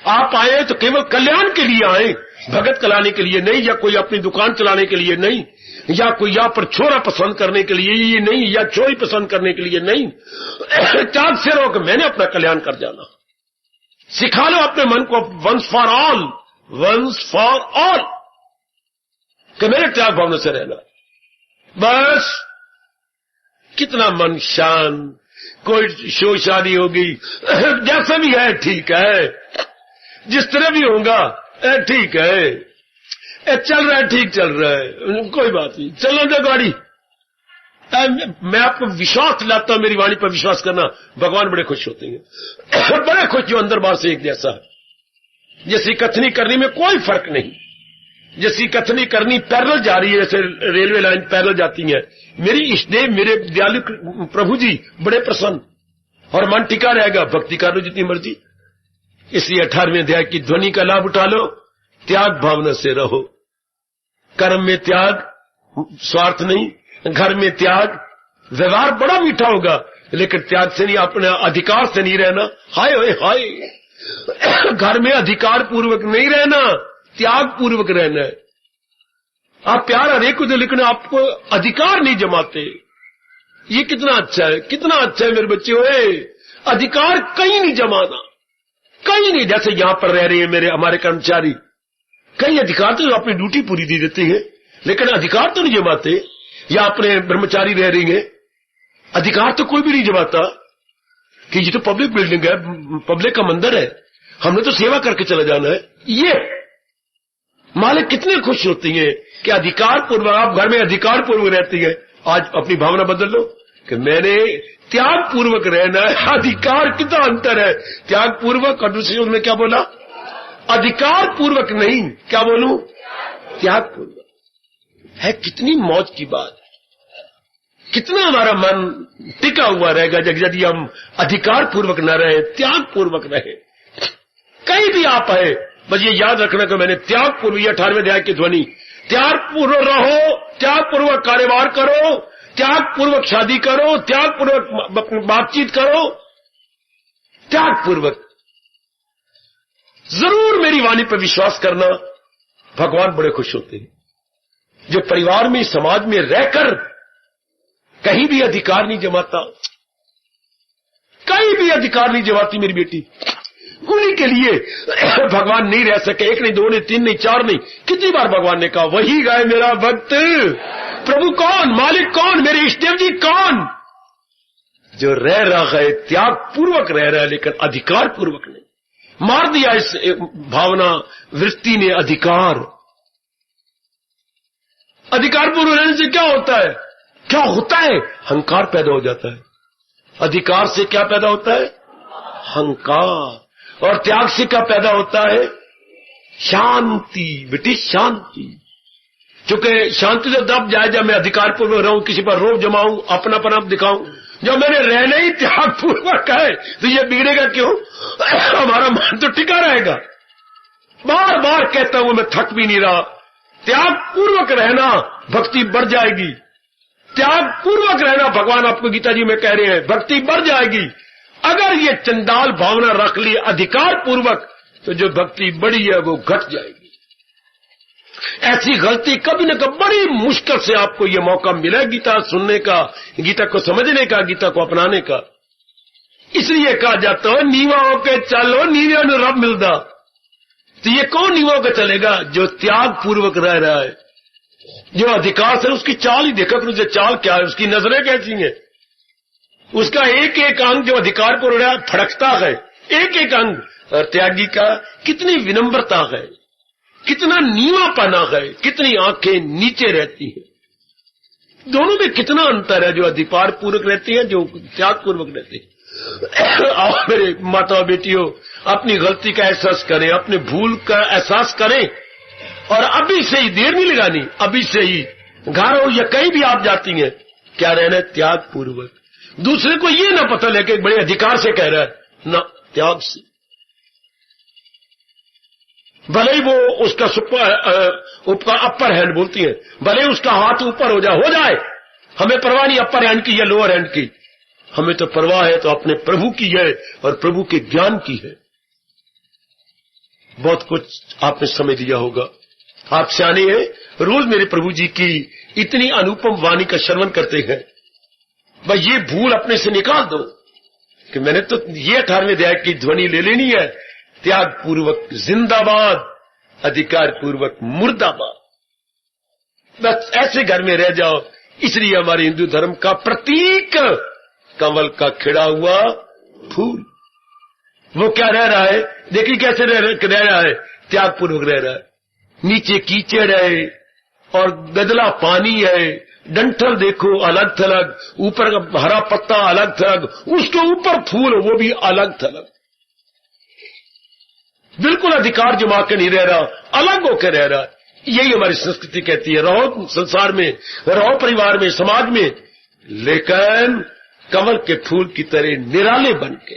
आप आए तो केवल कल्याण के लिए आए, भगत कराने के लिए नहीं, या कोई अपनी दुकान चलाने के लिए नहीं, या कोई यहाँ पर छोरा पसंद करने के लिए ये नहीं, या छोरी पसंद करने के लिए नहीं। त्याग से रहो कि मैंने अपना कल्याण कर जाना। सिखा लो अपने मन को वंस फॉर ऑल कि मेरे त्याग भावना से रहना, बस। कितना मन शांत, कोई शो शादी होगी, जैसा भी है ठीक है, जिस तरह भी होगा ठीक है, चल रहा है ठीक चल रहा है, कोई बात नहीं, चलने दो गाड़ी। मैं आपको विश्वास दिलाता हूं, मेरी वाणी पर विश्वास करना, भगवान बड़े खुश होते हैं, बड़े खुश, जो अंदर बाहर से एक जैसा है। जैसी कथनी करनी में कोई फर्क नहीं, जैसी कथनी करनी पैरेलल जा रही है, जैसे रेलवे लाइन पैरेलल जाती है, मेरी इष्टदेव मेरे दयालु प्रभु जी बड़े प्रसन्न, और मन टिका रहेगा, भक्ति कर लो जितनी मर्जी। इसलिए 18वें अध्याय की ध्वनि का लाभ उठा लो, त्याग भावना से रहो। कर्म में त्याग, स्वार्थ नहीं, घर में त्याग, व्यवहार बड़ा मीठा होगा, लेकिन त्याग से नहीं, अपने अधिकार से नहीं रहना। हाय हाय, घर में अधिकार पूर्वक नहीं रहना, त्याग पूर्वक रहना है। आप प्यार हरेक को दो, लेकिन आपको अधिकार नहीं जमाते। ये कितना अच्छा है, कितना अच्छा है मेरे बच्चे, हुए अधिकार कहीं नहीं जमाना, कहीं नहीं। जैसे यहां पर रह रहे हैं हमारे कर्मचारी, कई अधिकार तो अपनी ड्यूटी पूरी दी देते हैं, लेकिन अधिकार तो नहीं जमाते, या अपने ब्रह्मचारी रह रही हैं, अधिकार तो कोई भी नहीं जमाता कि ये तो पब्लिक बिल्डिंग है, पब्लिक का मंदिर है, हमने तो सेवा करके चला जाना है। ये मालिक कितने खुश होती हैं कि अधिकार पूर्वक आप घर में अधिकार पूर्वक रहती है। आज अपनी भावना बदल लो कि मैंने त्याग पूर्वक रहना है। अधिकार कितना अंतर है, त्याग पूर्वक और दूसरे में क्या बोला, अधिकार पूर्वक नहीं, क्या बोलूं, त्याग पूर्वक है। कितनी मौज की बात, कितना हमारा मन टिका हुआ रहेगा यदि हम अधिकार पूर्वक न रहे, त्याग पूर्वक रहे। कहीं भी आप आए, बस ये याद रखना कि मैंने त्याग पूर्वक, 18वें अध्याय की ध्वनि, त्याग पूर्वक रहो, त्याग पूर्वक कारोबार करो, त्याग पूर्वक शादी करो, त्याग पूर्वक बातचीत करो, त्याग पूर्वक। जरूर मेरी वाणी पर विश्वास करना, भगवान बड़े खुश होते हैं। जो परिवार में, समाज में रहकर कहीं भी अधिकार नहीं जमाता, कहीं भी अधिकार नहीं जमाती मेरी बेटी, उन्हीं के लिए भगवान नहीं रह सके। एक नहीं, दो नहीं, तीन नहीं, चार नहीं, कितनी बार भगवान ने कहा, वही गए मेरा भक्त। प्रभु कौन, मालिक कौन, मेरे इष्टदेव जी कौन, जो रह रहा है त्याग पूर्वक रह रहा है, लेकिन अधिकार पूर्वक नहीं। मार दिया इस भावना वृत्ति ने अधिकार। अधिकार पूर्वक रहने से क्या होता है, क्या होता है, अहंकार पैदा हो जाता है। अधिकार से क्या पैदा होता है, अहंकार। और त्याग से क्या पैदा होता है, शांति, बेटी शांति। क्योंकि शांति से तब जाए जब मैं अधिकार पूर्वक रहूं, किसी पर रोब जमाऊं, अपनापन आप दिखाऊं। जब मैंने रहना ही त्याग पूर्वक है तो ये बिगड़ेगा क्यों, हमारा मन तो टिका रहेगा। बार बार कहता हूं, मैं थक भी नहीं रहा, त्याग पूर्वक रहना भक्ति बढ़ जाएगी। त्याग पूर्वक रहना, भगवान आपको गीता जी में कह रहे हैं, भक्ति बढ़ जाएगी। अगर ये चंडाल भावना रख ली अधिकार पूर्वक, तो जो भक्ति बढ़ी है वो घट जाएगी। ऐसी गलती कभी न कभी, बड़ी मुश्किल से आपको ये मौका मिला गीता सुनने का, गीता को समझने का, गीता को अपनाने का। इसलिए कहा जाता है, नीवा होके चलो, नीवे नु रब मिलदा। तो ये कौन नीवा होकर चलेगा, जो त्याग पूर्वक रह रहा है, जो अधिकार से। उसकी चाल ही देखा करो, चाल क्या है, उसकी नजरें कैसी हैं, उसका एक एक अंग जो अधिकार पर रहा फड़कता है, एक एक अंग। और त्यागी का कितनी विनम्रता है, कितना नीवापना है, कितनी आंखें नीचे रहती हैं। दोनों में कितना अंतर है, जो अधिकार पूर्वक रहती है, जो त्याग पूर्वक रहती है। और मेरे माता बेटियों, अपनी गलती का एहसास करें, अपने भूल का एहसास करें, और अभी से ही, देर नहीं लगानी, अभी से ही घर हो या कहीं भी आप जाती हैं, क्या रहना है, त्याग पूर्वक। दूसरे को ये ना पता लगे बड़े अधिकार से कह रहा है, ना, त्याग से। भले ही वो उसका अपर हैंड बोलती है, भले उसका हाथ ऊपर हो जाए, हमें परवाह नहीं अपर हैंड की या लोअर हैंड की, हमें तो परवाह है तो अपने प्रभु की है और प्रभु के ज्ञान की है। बहुत कुछ आपने समझ लिया होगा, आप सियाने हैं, रोज मेरे प्रभु जी की इतनी अनुपम वाणी का श्रवण करते हैं। भाई ये भूल अपने से निकाल दो कि मैंने तो ये 18वें अध्याय की ध्वनि ले लेनी है, त्याग पूर्वक जिंदाबाद, अधिकार पूर्वक मुर्दाबाद। बस ऐसे घर में रह जाओ। इसलिए हमारे हिंदू धर्म का प्रतीक कमल का खिड़ा हुआ फूल, वो क्या रह रहा है, देखिए कैसे रह रहा है, त्याग पूर्वक रह रहा है। नीचे कीचड़ है और गदला पानी है, डंठल देखो अलग थलग, ऊपर का हरा पत्ता अलग थलग, उसके ऊपर फूल वो भी अलग थलग। बिल्कुल अधिकार जमा के नहीं रह रहा, अलग होकर रह रहा है। यही हमारी संस्कृति कहती है, रहो संसार में, रहो परिवार में, समाज में, लेकिन कमल के फूल की तरह निराले बन के।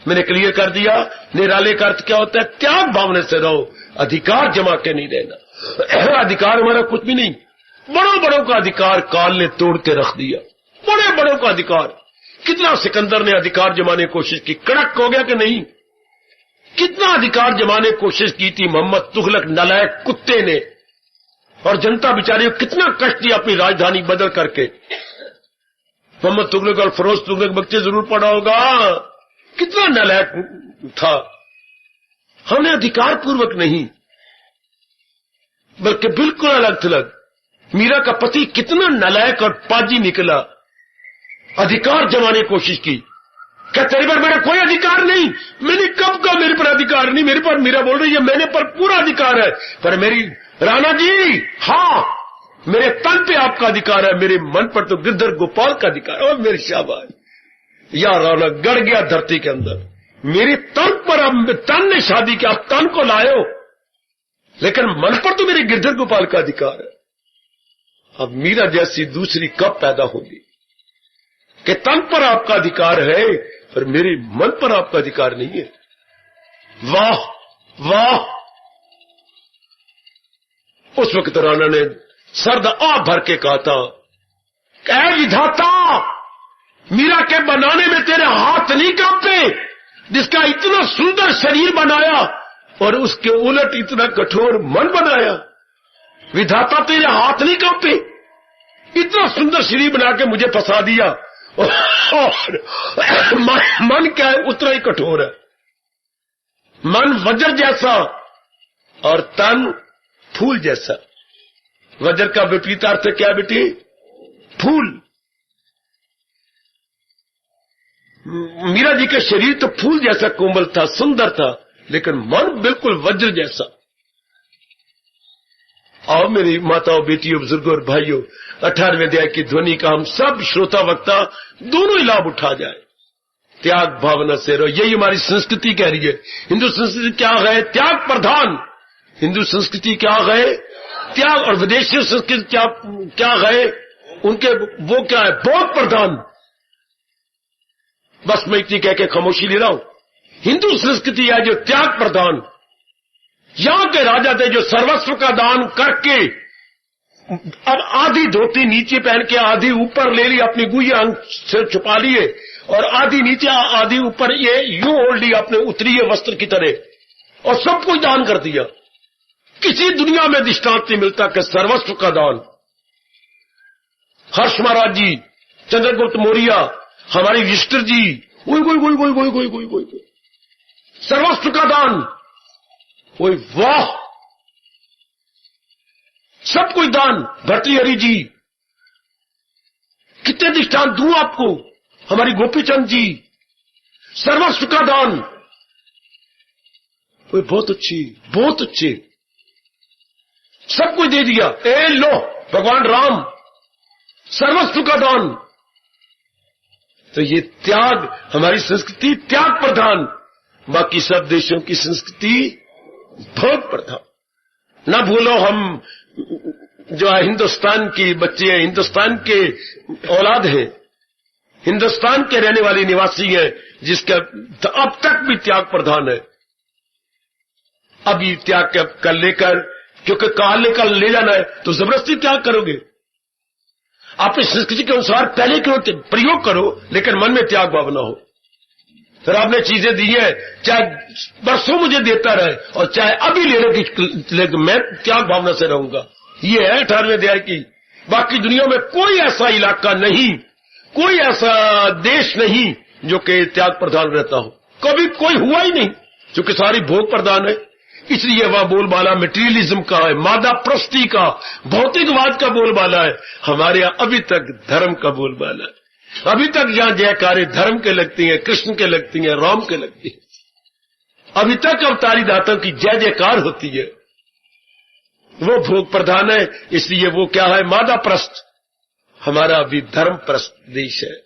मैंने क्लियर कर दिया, निराले का अर्थ क्या होता है, त्याग भावना से रहो, अधिकार जमा के नहीं रहना। अधिकार हमारा कुछ भी नहीं, बड़ों बड़ों का अधिकार काल ने तोड़ के रख दिया, बड़े बड़ों का अधिकार। कितना सिकंदर ने अधिकार जमाने की कोशिश की, कड़क हो गया कि नहीं। कितना अधिकार जमाने की कोशिश की थी मोहम्मद तुगलक नालायक कुत्ते ने, और जनता बेचारी को कितना कष्ट दिया अपनी राजधानी बदल करके। मोहम्मद तुगलक और फरोज तुगलक बच्चे जरूर पढ़ा होगा, कितना नालायक था। हमने अधिकार पूर्वक नहीं, बल्कि बिल्कुल अलग थलग मीरा का पति कितना नालायक और पाजी निकला, अधिकार जमाने की कोशिश की। क्या तेरे पर मेरा कोई अधिकार नहीं? मैंने कब कहा मेरे पर अधिकार नहीं? मेरे पर, मीरा बोल रही है मेरे पर पूरा अधिकार है। पर मेरी राणा जी, हाँ मेरे तन पे आपका अधिकार है, मेरे मन पर तो गिरधर गोपाल का अधिकार है। और मेरी शाबाश, या राणा गड़ गया धरती के अंदर। मेरे तन पर, अब तन ने शादी की, आप तन को लायो, लेकिन मन पर तो मेरे गिरधर गोपाल का अधिकार है। अब मीरा जैसी दूसरी कब पैदा होगी कि तन पर आपका अधिकार है पर मेरे मन पर आपका अधिकार नहीं है। वाह वाह। उस वक्त राणा ने सर्द आ भर के कहा था, ऐ विधाता, मीरा के बनाने में तेरे हाथ नहीं कांपे, जिसका इतना सुंदर शरीर बनाया और उसके उलट इतना कठोर मन बनाया। विधाता तेरे हाथ नहीं कांपे, इतना सुंदर शरीर बना के मुझे फंसा दिया, और मन क्या है, उतना ही कठोर है। मन वज्र जैसा और तन फूल जैसा। वज्र का विपरीतार्थ क्या है बेटी? फूल। मीरा जी का शरीर तो फूल जैसा कोमल था, सुंदर था, लेकिन मन बिल्कुल वज्र जैसा। आओ मेरी माताओं, बेटियों, बुजुर्गों और भाइयों, 18वें अध्याय की ध्वनि का हम सब श्रोता वक्ता दोनों ही लाभ उठा जाए। त्याग भावना से रहो, यही हमारी संस्कृति कह रही है। हिंदू संस्कृति क्या है? त्याग प्रधान। हिंदू संस्कृति क्या है? त्याग। और विदेशी संस्कृति क्या है? उनके वो क्या है? बोध प्रधान। बस मैं इतनी कह के खामोशी ले रहा हूं। हिंदू संस्कृति है जो त्याग प्रधान। यहां के राजा थे जो सर्वस्व का दान करके अब आधी धोती नीचे पहन के आधी ऊपर ले ली, अपनी गुइया से छुपा लिए, और आधी नीचे आधी ऊपर, ये यूं ओढ़ ली अपने उत्तरीय वस्त्र की तरह, और सब कुछ दान कर दिया। किसी दुनिया में दृष्टांत नहीं मिलता कि सर्वस्व का दान। हर्ष महाराज जी, चंद्रगुप्त मौर्य, हमारे युधिष्ठिर जी, कोई सर्वस्व का दान। कोई वाह, सब कोई दान। भर्तृहरि जी, कितने दृष्टांत दूं आपको। हमारी गोपीचंद जी, सर्वस्व का दान। कोई बहुत अच्छे, सब कुछ दे दिया। ए लो, भगवान राम, सर्वस्व का दान। तो ये त्याग, हमारी संस्कृति त्याग प्रधान। बाकी सब देशों की संस्कृति भोग प्रधान। ना भूलो, हम जो है हिंदुस्तान की बच्चे हैं, हिंदुस्तान के औलाद हैं, हिंदुस्तान के रहने वाले निवासी हैं, जिसका अब तक भी त्याग प्रधान है। अभी त्याग कर लेकर, क्योंकि काल लेकर ले जाना है तो जबरदस्ती त्याग करोगे। अपनी संस्कृति के अनुसार पहले क्यों प्रयोग करो, लेकिन मन में त्याग भावना हो। फिर आपने चीजें दी है, चाहे बरसों मुझे देता रहे और चाहे अभी ले मैं त्याग भावना से रहूंगा। ये है 18वें अध्याय की। बाकी दुनिया में कोई ऐसा इलाका नहीं, कोई ऐसा देश नहीं जो कि त्याग प्रधान रहता हो। कभी कोई हुआ ही नहीं, क्योंकि सारी भोग प्रधान है। इसलिए वह बोलबाला मटेरियलिज्म का है, मादा प्रस्ती का, भौतिकवाद का बोलबाला है। हमारे यहां अभी तक धर्म का बोलबाला है। अभी तक यहां जयकारे धर्म के लगती हैं, कृष्ण के लगती हैं, राम के लगती हैं। अभी तक अवतारी दाताओं की जय जयकार होती है। वो भोग प्रधान है, इसलिए वो क्या है? मादा प्रस्त। हमारा अभी धर्म प्रस्त देश है,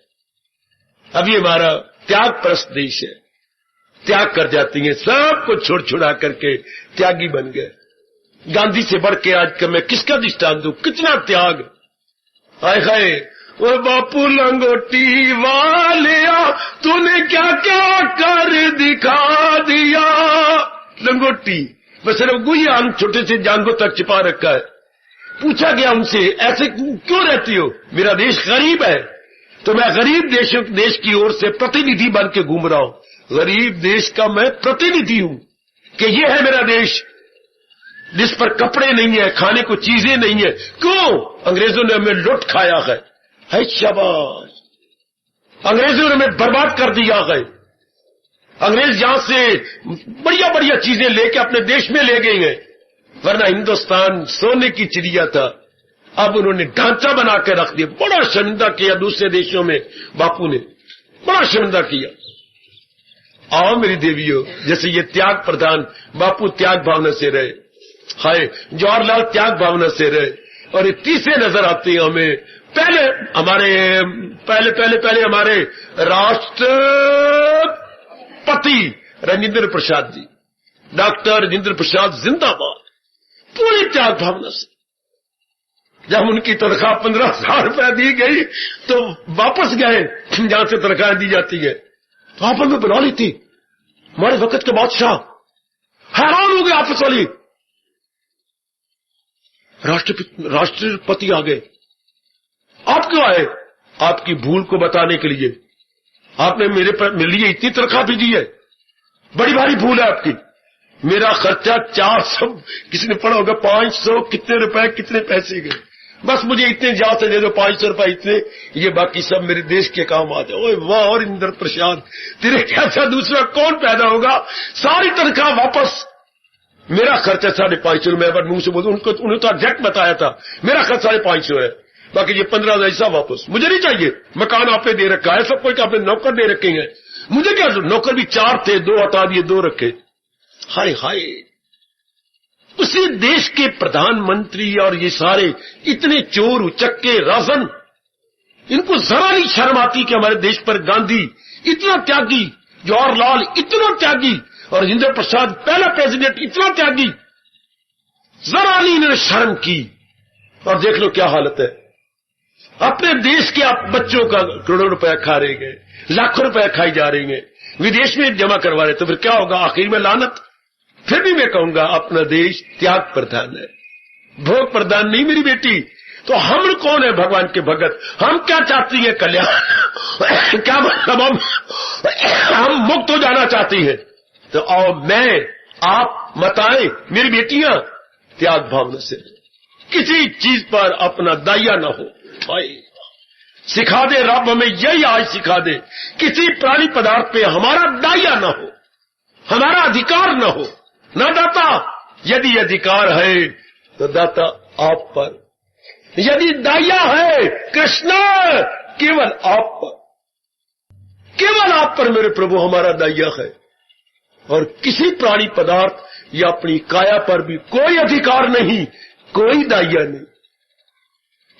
अभी हमारा त्याग प्रस्त देश है। त्याग कर जाती हैं, सब कुछ छोड़ छुड़ा करके त्यागी बन गए। गांधी से बढ़ के आज का मैं किसका दृष्टांत दूं? कितना त्याग। हाय हाय, ओ बापू लंगोटी वालिया, तूने क्या क्या कर दिखा दिया। लंगोटी बस सिर्फ गुइया छोटे से जांघों तक छिपा रखा है। पूछा गया उनसे, ऐसे क्यों रहती हो? मेरा देश गरीब है, तो मैं गरीब देश की ओर से प्रतिनिधि बन के घूम रहा हूं। गरीब देश का मैं प्रतिनिधि हूं कि ये है मेरा देश, जिस पर कपड़े नहीं है, खाने को चीजें नहीं है। क्यों? अंग्रेजों ने हमें लुट खाया है। शाबाश, अंग्रेजों ने हमें बर्बाद कर दिया है। अंग्रेज यहां से बढ़िया बढ़िया चीजें लेके अपने देश में ले गए हैं, वरना हिंदुस्तान सोने की चिड़िया था। अब उन्होंने ढांचा बना के रख दिया। बड़ा शर्मिंदा किया दूसरे देशों में, बापू ने बड़ा शर्मिंदा किया। आओ मेरी देवियों, जैसे ये त्याग प्रधान बापू त्याग भावना से रहे, हाय जवाहरलाल त्याग भावना से रहे, और ये तीसरे नजर आते हैं हमें। पहले हमारे राष्ट्रपति राजेंद्र प्रसाद जी, डॉक्टर राजेंद्र प्रसाद जिंदाबाद, पूरी त्याग भावना से। जब उनकी तनख्वाह 15,000 रुपया दी गई तो वापस गए जहां से तनख्वाह दी जाती है, तो आपस में बुला ली थी। हमारे वक्त के बादशाह हैरान हो गए, आपस वाली राष्ट्रपति आ गए। आप क्यों आए? आपकी भूल को बताने के लिए। आपने मेरे लिए इतनी तनख्वाह भी दी है, बड़ी भारी भूल है आपकी। मेरा खर्चा 400, किसी ने पढ़ा होगा 500 कितने रुपए कितने पैसे गए, बस मुझे इतने ज्यादा से दे दो 500 रुपए इतने, ये बाकी सब मेरे देश के काम आ जाए। ओए वाह, और इंद्र प्रसाद तेरे कैसा दूसरा कौन पैदा होगा? सारी तनख्वाह वापस। मेरा खर्चा 550 मैं अगर मुंह से बोलूं, उन्होंने तो एग्जैक्ट बताया था मेरा खर्चा 550 है, बाकी ये 15,000 ऐसा वापस। मुझे नहीं चाहिए, मकान आपने दे रखा है, सब कुछ आपने नौकर दे रखे हैं, मुझे क्या? नौकर भी 4 थे, 2 हटा दिए, 2 रखे। हाय हाय, उसी देश के प्रधानमंत्री और ये सारे इतने चोर उचक्के राजन, इनको जरा नहीं शर्म आती कि हमारे देश पर गांधी इतना त्यागी, जवाहरलाल इतना त्यागी, और राजेंद्र प्रसाद पहला प्रेसिडेंट इतना त्यागी, जरा नहीं इन्होंने शर्म की। और देख लो क्या हालत है। अपने देश के आप बच्चों का करोड़ों रुपया खा रहे हैं, लाखों रुपया खाई जा रही हैं, विदेश में जमा करवा रहे, तो फिर क्या होगा? आखिर में लानत। फिर भी मैं कहूंगा अपना देश त्याग प्रधान है, भोग प्रधान नहीं मेरी बेटी। तो हम कौन है भगवान के भगत? हम क्या चाहती है? कल्याण। क्या मतलब हम मुक्त हो जाना चाहती है? तो आओ मैं आप बताएं मेरी बेटियां, त्याग भावना से किसी चीज पर अपना दाया न हो। सिखा दे रब हमें, यही आज सिखा दे, किसी प्राणी पदार्थ पे हमारा दाया न हो, हमारा अधिकार न हो। न दाता, यदि अधिकार है तो दाता आप पर, यदि दाया है कृष्ण केवल आप पर, केवल आप पर मेरे प्रभु हमारा दाया है, और किसी प्राणी पदार्थ या अपनी काया पर भी कोई अधिकार नहीं, कोई दाया नहीं।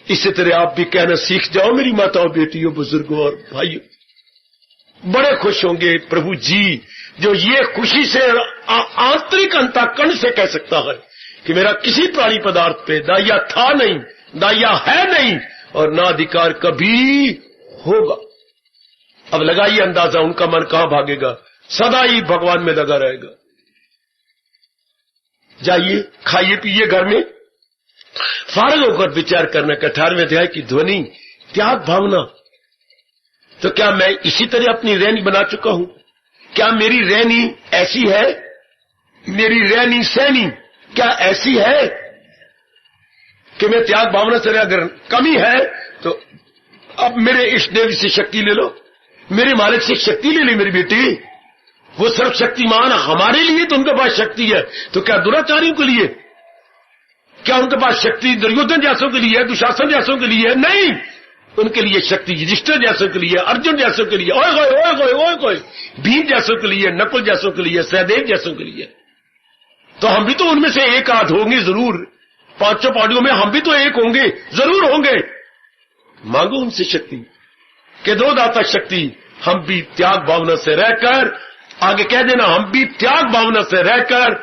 इसी तरह आप भी कहना सीख जाओ मेरी माताओं, बेटियों, बुजुर्गों और भाइयों। बड़े खुश होंगे प्रभु जी जो ये खुशी से आंतरिक अंतःकरण से कह सकता है कि मेरा किसी प्राणी पदार्थ पे दाया था नहीं, दाया है नहीं, और ना अधिकार कभी होगा। अब लगाइए अंदाजा उनका मन कहां भागेगा, सदा ही भगवान में लगा रहेगा। जाइए खाइए पिइए घर में, फारग होकर विचार करने का 18वें अध्याय की ध्वनि त्याग भावना। तो क्या मैं इसी तरह अपनी रहनी बना चुका हूं? क्या मेरी रहनी ऐसी है? मेरी रहनी सहनी क्या ऐसी है कि मैं त्याग भावना से, अगर कमी है तो अब मेरे इष्ट देव से शक्ति ले लो, मेरे मालिक से शक्ति ले ली मेरी बेटी। वो सर्वशक्तिमान हमारे लिए तो उनके पास शक्ति है, तो क्या दुराचारियों के लिए? क्या उनके पास शक्ति दुर्योधन जैसों के लिए, दुशासन जैसों के लिए? नहीं, उनके लिए शक्ति युधिष्ठिर जैसों के लिए, अर्जुन जैसों के लिए, ओए भीम जैसों के लिए, नकुल जैसों के लिए, सहदेव जैसों के लिए। तो हम भी तो उनमें से एक आध होंगे जरूर, 5 पार्टियों में हम भी तो एक होंगे, जरूर होंगे। मांगो उनसे शक्ति के दो दाता शक्ति। हम भी त्याग भावना से रहकर, आगे कह देना, हम भी त्याग भावना से रहकर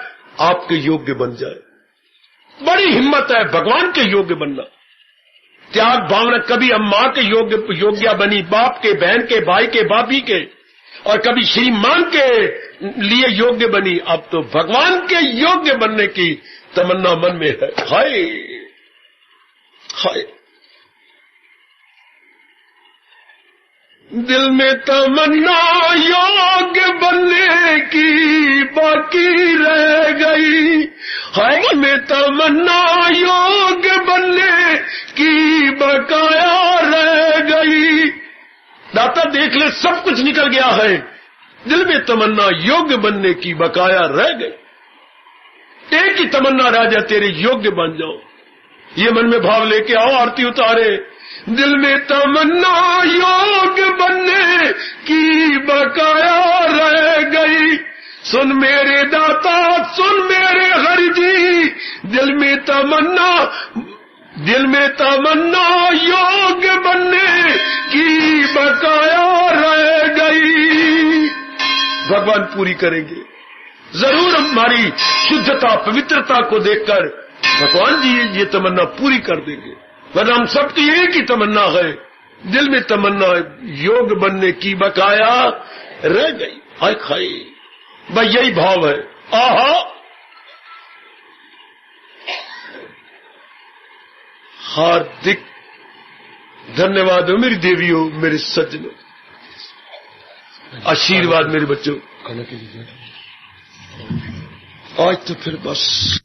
आपके योग्य बन जाए। बड़ी हिम्मत है भगवान के योग्य बनना। त्याग भावना कभी हम मां के योग्य बनी, बाप के, बहन के, भाई के, भाभी के, और कभी श्रीमान के लिए योग्य बनी, अब तो भगवान के योग्य बनने की तमन्ना मन में है। हाय हाय, दिल में तमन्ना योग्य बनने की बाकी रह गई, हाय में तमन्ना योग्य बनने की बकाया रह गई। दाता देख ले, सब कुछ निकल गया है, दिल में तमन्ना योग्य बनने की बकाया रह गई। एक ही तमन्ना राजा तेरे योग्य बन जाओ, ये मन में भाव लेके आओ, आरती उतारे। दिल में तमन्ना योग बनने की बकाया रह गई, सुन मेरे दाता सुन मेरे हरि जी, दिल में तमन्ना योग बनने की बकाया रह गई। भगवान पूरी करेंगे जरूर। हमारी शुद्धता पवित्रता को देखकर भगवान जी ये तमन्ना पूरी कर देंगे। वरना हम सबकी एक ही तमन्ना है, दिल में तमन्ना योग बनने की बकाया रह गई। हाय खाई भाई, यही भाव है। आहा, हार्दिक धन्यवाद हो मेरी देवियों, मेरे सज्जनों, आशीर्वाद मेरे बच्चों। आज तो फिर बस